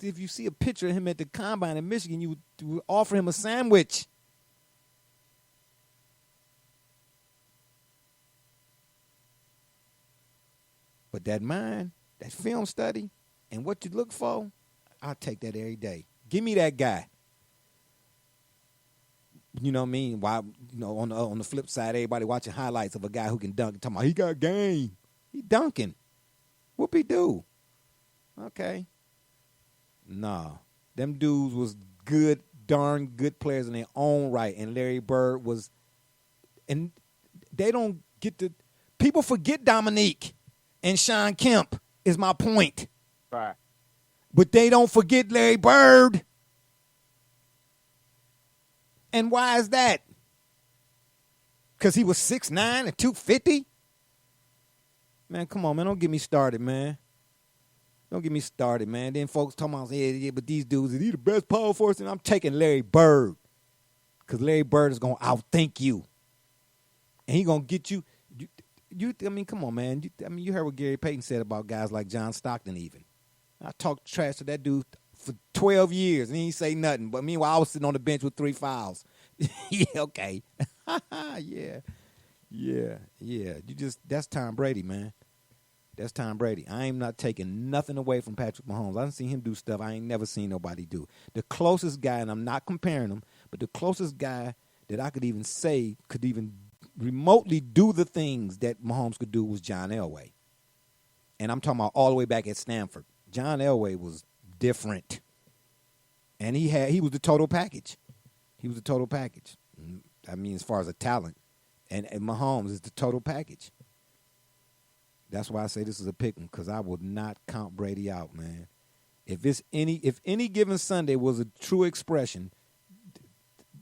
S1: if you see a picture of him at the combine in Michigan, you would offer him a sandwich. But that mind, that film study, and what you look for, I'll take that every day. Give me that guy. You know what I mean? While on the flip side, everybody watching highlights of a guy who can dunk, talking about he got game. He dunking. Whoop he do? Okay. Nah. Them dudes was good, darn good players in their own right. And Larry Bird was, and they don't get to, people forget Dominique and Sean Kemp is my point.
S2: Right.
S1: But they don't forget Larry Bird. And why is that? Because he was 6'9" and 250? Man, come on, man. Don't get me started, man. Don't get me started, man. Then folks talking about, yeah, but these dudes, he the best power force, and I'm taking Larry Bird. Because Larry Bird is going to outthink you. And he going to get you. I mean, come on, man. You heard what Gary Payton said about guys like John Stockton even. I talked trash to that dude for 12 years, and he ain't say nothing. But meanwhile, I was sitting on the bench with 3 fouls. Yeah, okay. Yeah. That's Tom Brady, man. That's Tom Brady. I am not taking nothing away from Patrick Mahomes. I done seen him do stuff I ain't never seen nobody do. The closest guy, and I'm not comparing him, but the closest guy that I could even say could even remotely do the things that Mahomes could do was John Elway. And I'm talking about all the way back at Stanford. John Elway was different. And he was the total package. He was the total package. I mean, as far as a talent. And Mahomes is the total package. That's why I say this is a pick 'em, because I would not count Brady out, man. If any given Sunday was a true expression,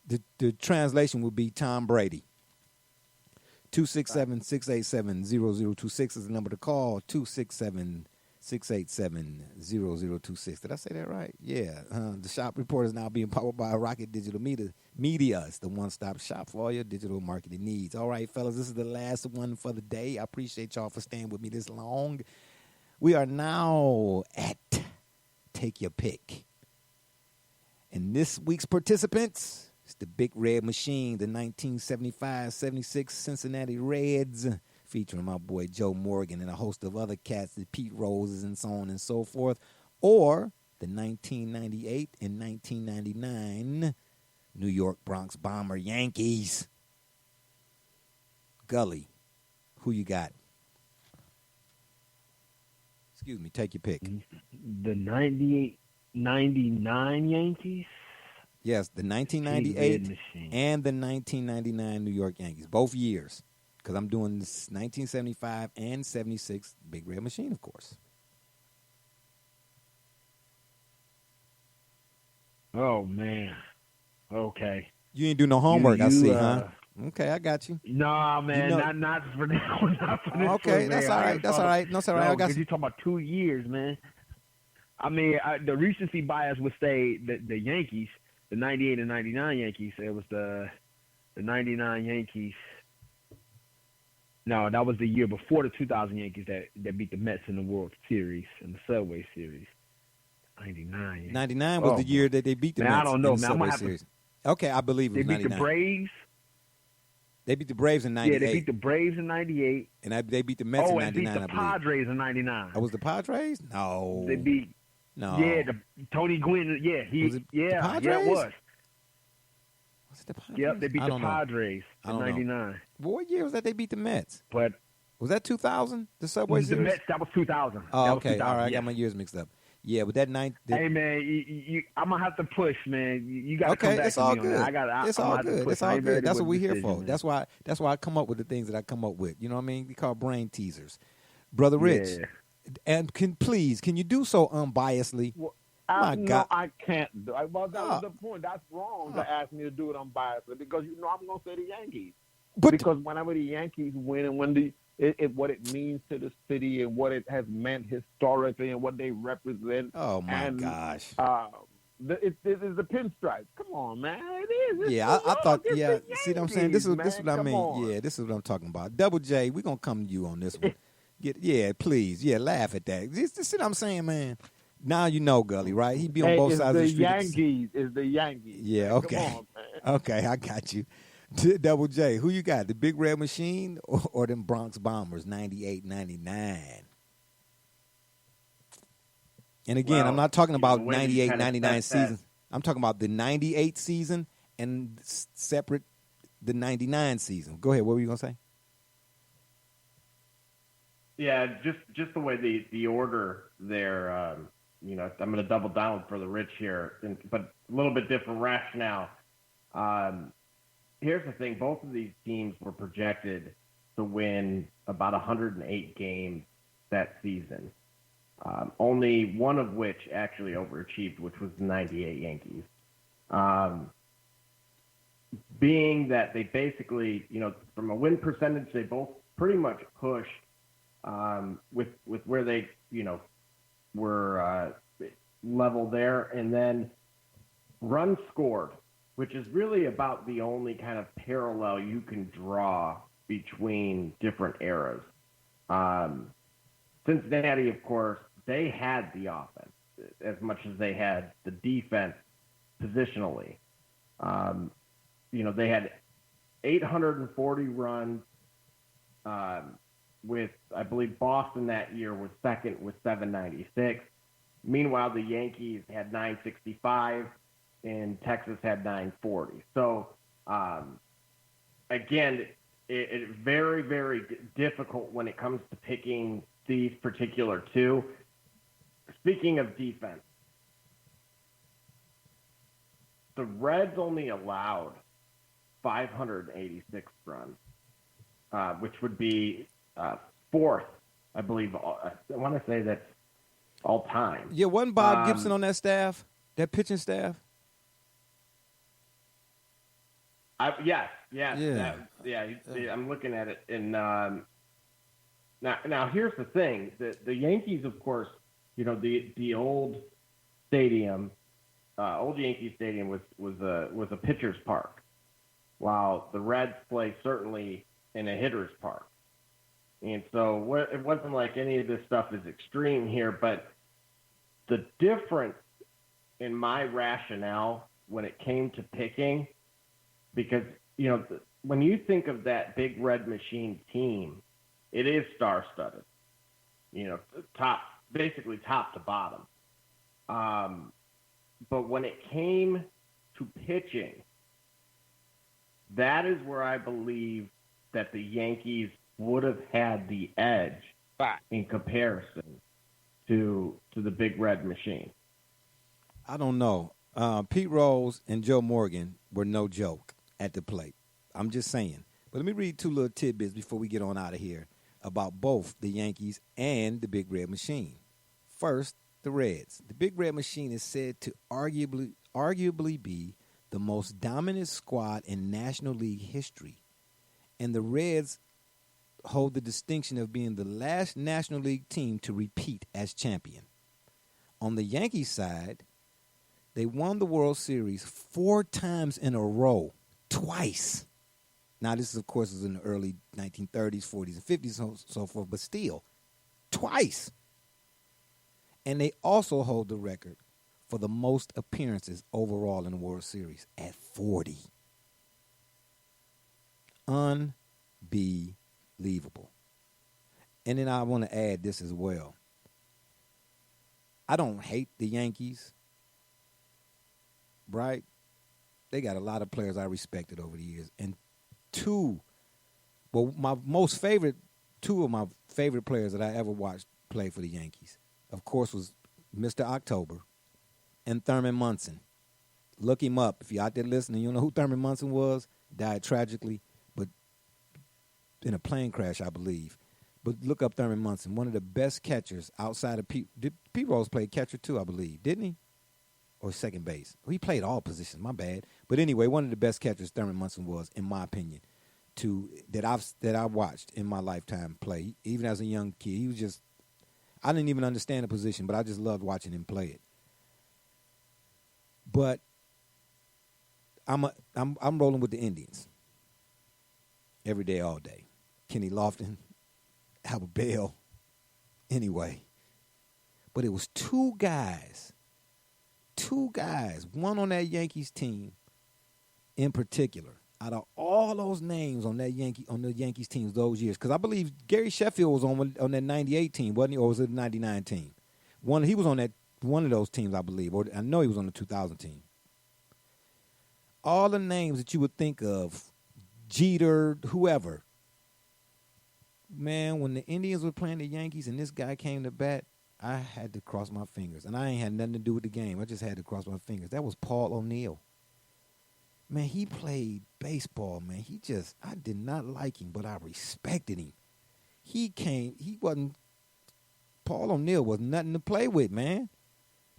S1: the translation would be Tom Brady. 267-687-0026 is the number to call. 267-687-0026. Did I say that right? Yeah. The Shop Report is now being powered by Rocket Digital Media. It's the one-stop shop for all your digital marketing needs. All right, fellas, this is the last one for the day. I appreciate y'all for staying with me this long. We are now at Take Your Pick. And this week's participants, it's the Big Red Machine, the 1975-76 Cincinnati Reds, featuring my boy Joe Morgan and a host of other cats, the Pete Roses and so on and so forth, or the 1998 and 1999 New York Bronx Bomber Yankees. Gully, who you got? Excuse me, take your pick.
S4: The 98-99 Yankees?
S1: Yes, the 1998 and the 1999 New York Yankees, both years. Because I'm doing this 1975 and 76 Big Red Machine, of course.
S4: Oh, man. Okay.
S1: You ain't do no homework, I see, huh? Okay, I got you.
S4: Nah, man, not for that one. Not for this
S1: okay,
S4: one,
S1: that's all right. That's all right. No, that's all right. I got you.
S4: You're talking about 2 years, man. I mean, the recency bias would say that the Yankees, the 98 and 99 Yankees, it was the 99 Yankees. No, that was the year before the 2000 Yankees that beat the Mets in the World Series, in the Subway Series. 99.
S1: 99 was the year that they beat the Mets
S4: I don't know,
S1: in the Subway Series. Okay, I believe it was 99.
S4: They beat the Braves.
S1: They beat the Braves in 98.
S4: Yeah, they beat the Braves in 98.
S1: And they beat the Mets in 99,
S4: and beat the Padres in 99.
S1: Oh, was the Padres? No.
S4: They beat...
S1: No.
S4: Yeah, Tony Gwynn. Yeah,
S1: the Padres?
S4: Yeah, it was.
S1: Was it the Padres?
S4: Yep, they beat the Padres in 99.
S1: What year was that they beat the Mets?
S4: But
S1: was that 2000? The Subway Series?
S4: The Mets, that was 2000.
S1: Oh, okay.
S4: 2000,
S1: all right, I
S4: yes.
S1: got my years mixed up. Yeah, but that night.
S4: Hey man, I'm gonna have to push, man. You got to come back
S1: it's
S4: to
S1: all
S4: me
S1: good.
S4: on that.
S1: It's all good. It's all good. That's what we're here for.
S4: Man.
S1: That's why I come up with the things that I come up with. You know what I mean? We call brain teasers, Brother Rich.
S4: Yeah.
S1: And can you do so unbiasedly?
S2: Well,
S1: My God,
S2: I can't do. Well, that was the point. That's wrong to ask me to do it unbiasedly because I'm gonna say the Yankees. Because whenever the Yankees win and when what it means to the city and what it has meant historically and what they represent.
S1: Oh my gosh!
S2: It is the pinstripes. Come on, man! It is.
S1: Yeah, I thought. Yeah,
S2: Yankees,
S1: see what I'm saying? This is what I mean.
S2: On.
S1: Yeah, this is what I'm talking about. Double J, we're gonna come to you on this one. Yeah, please. Yeah, laugh at that. This see what I'm saying, man. Now you know Gully, right? He be on
S4: Hey,
S1: both
S4: it's
S1: sides of the
S4: the
S1: street.
S4: Yankees. It's the Yankees.
S1: Yeah,
S4: Man.
S1: okay.
S4: Come on, man.
S1: Okay, I got you. Double J, who you got? The Big Red Machine or them Bronx Bombers, 98, 99? And again,
S3: Well,
S1: I'm not talking about
S3: the way that you
S1: 98,
S3: kinda
S1: 99
S3: set that-
S1: season. I'm talking about the 98 season and separate the 99 season. Go ahead. What were you going to say?
S3: Yeah, just the way the order there, I'm going to double down for the Rich here, but a little bit different rationale. Here's the thing. Both of these teams were projected to win about 108 games that season. Only one of which actually overachieved, which was the 98 Yankees. Being that they basically, from a win percentage, they both pretty much pushed with where they, were level there. And then runs scored, which is really about the only kind of parallel you can draw between different eras. Cincinnati, of course, they had the offense as much as they had the defense positionally. They had 840 runs with, I believe, Boston that year was second with 796. Meanwhile, the Yankees had 965 and Texas had 940. So, again, it's very, very difficult when it comes to picking these particular two. Speaking of defense, the Reds only allowed 586 runs, which would be fourth, I believe. I want to say that's all time.
S1: Yeah, wasn't Bob Gibson on that staff, that pitching staff?
S3: Yes.
S1: Yeah.
S3: I'm looking at it, and now here's the thing: the Yankees, of course, the old stadium, old Yankee Stadium was a pitcher's park, while the Reds play certainly in a hitter's park. And so it wasn't like any of this stuff is extreme here, but the difference in my rationale when it came to picking, because, when you think of that Big Red Machine team, it is star-studded, basically top to bottom. But when it came to pitching, that is where I believe that the Yankees would have had the edge in comparison to the Big Red Machine.
S1: I don't know. Pete Rose and Joe Morgan were no joke at the plate. I'm just saying. But let me read two little tidbits before we get on out of here about both the Yankees and the Big Red Machine. First, the Reds. The Big Red Machine is said to arguably be the most dominant squad in National League history. And the Reds hold the distinction of being the last National League team to repeat as champion. On the Yankees side, they won the World Series 4 times in a row, twice. Now, this, of course, is in the early 1930s, 40s, and 50s, so forth, but still, twice. And they also hold the record for the most appearances overall in the World Series at 40. Unbelievable. And then I want to add this as well. I don't hate the Yankees, right? They got a lot of players I respected over the years. And two of my favorite players that I ever watched play for the Yankees, of course, was Mr. October and Thurman Munson. Look him up. If you're out there listening, you know who Thurman Munson was. Died tragically, but in a plane crash, I believe. But look up Thurman Munson, one of the best catchers outside of Pete. Pete Rose played catcher too, I believe, didn't he? Or second base. He played all positions. My bad. But anyway, one of the best catchers Thurman Munson was, in my opinion, that I watched in my lifetime play. Even as a young kid, he was just. I didn't even understand the position, but I just loved watching him play it. But I'm rolling with the Indians every day, all day. Kenny Lofton, Albert Bell. Anyway, But it was two guys, one on that Yankees team in particular, out of all those names on the Yankees teams those years, because I believe Gary Sheffield was on that 98 team, wasn't he, or was it the 99 team? He was on that one of those teams, I believe, or I know he was on the 2000 team. All the names that you would think of, Jeter, whoever. Man, when the Indians were playing the Yankees and this guy came to bat, I had to cross my fingers. And I ain't had nothing to do with the game. I just had to cross my fingers. That was Paul O'Neill. Man, he played baseball, man. I did not like him, but I respected him. Paul O'Neill was nothing to play with, man.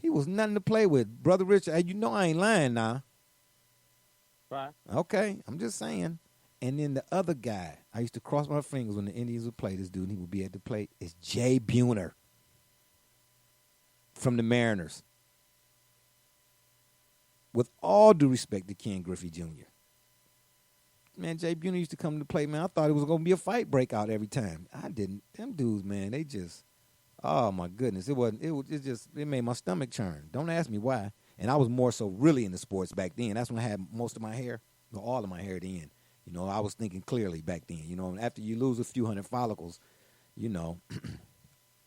S1: He was nothing to play with. Brother Richard, you know I ain't lying now.
S2: Right.
S1: Okay, I'm just saying. And then the other guy, I used to cross my fingers when the Indians would play this dude, and he would be at the plate, is Jay Buhner from the Mariners. With all due respect to Ken Griffey Jr. Man, Jay Buhner used to come to the plate, man. I thought it was going to be a fight breakout every time. I didn't. Them dudes, man, they just, oh, my goodness. It made my stomach churn. Don't ask me why. And I was more so really into sports back then. That's when I had most of my hair, all of my hair then. You know, I was thinking clearly back then. You know, and after you lose a few hundred follicles, you know,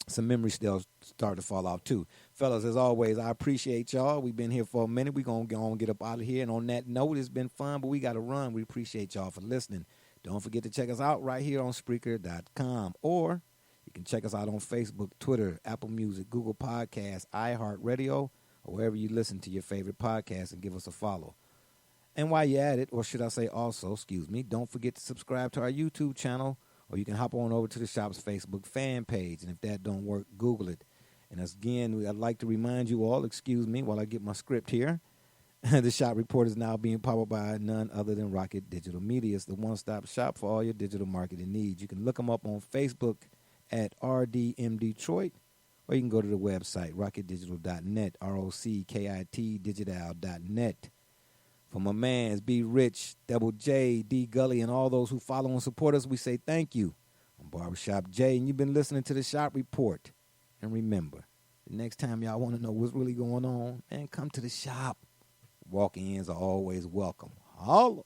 S1: some memories still start to fall off too. Fellas, as always, I appreciate y'all. We've been here for a minute. We're going to go and get up out of here. And on that note, it's been fun, but we got to run. We appreciate y'all for listening. Don't forget to check us out right here on Spreaker.com. Or you can check us out on Facebook, Twitter, Apple Music, Google Podcasts, iHeartRadio, or wherever you listen to your favorite podcast, and give us a follow. And while you're at it, or should I say also, don't forget to subscribe to our YouTube channel, or you can hop on over to the shop's Facebook fan page. And if that don't work, Google it. And again, I'd like to remind you all, while I get my script here, the shop report is now being powered by none other than Rocket Digital Media. It's the one-stop shop for all your digital marketing needs. You can look them up on Facebook at RDM Detroit, or you can go to the website, rocketdigital.net, ROCKIT digital.net. For my mans, B. Rich, Double J, D. Gully, and all those who follow and support us, we say thank you. I'm Barbershop J, and you've been listening to the Shop Report. And remember, the next time y'all want to know what's really going on, man, come to the shop. Walk-ins are always welcome. Holla.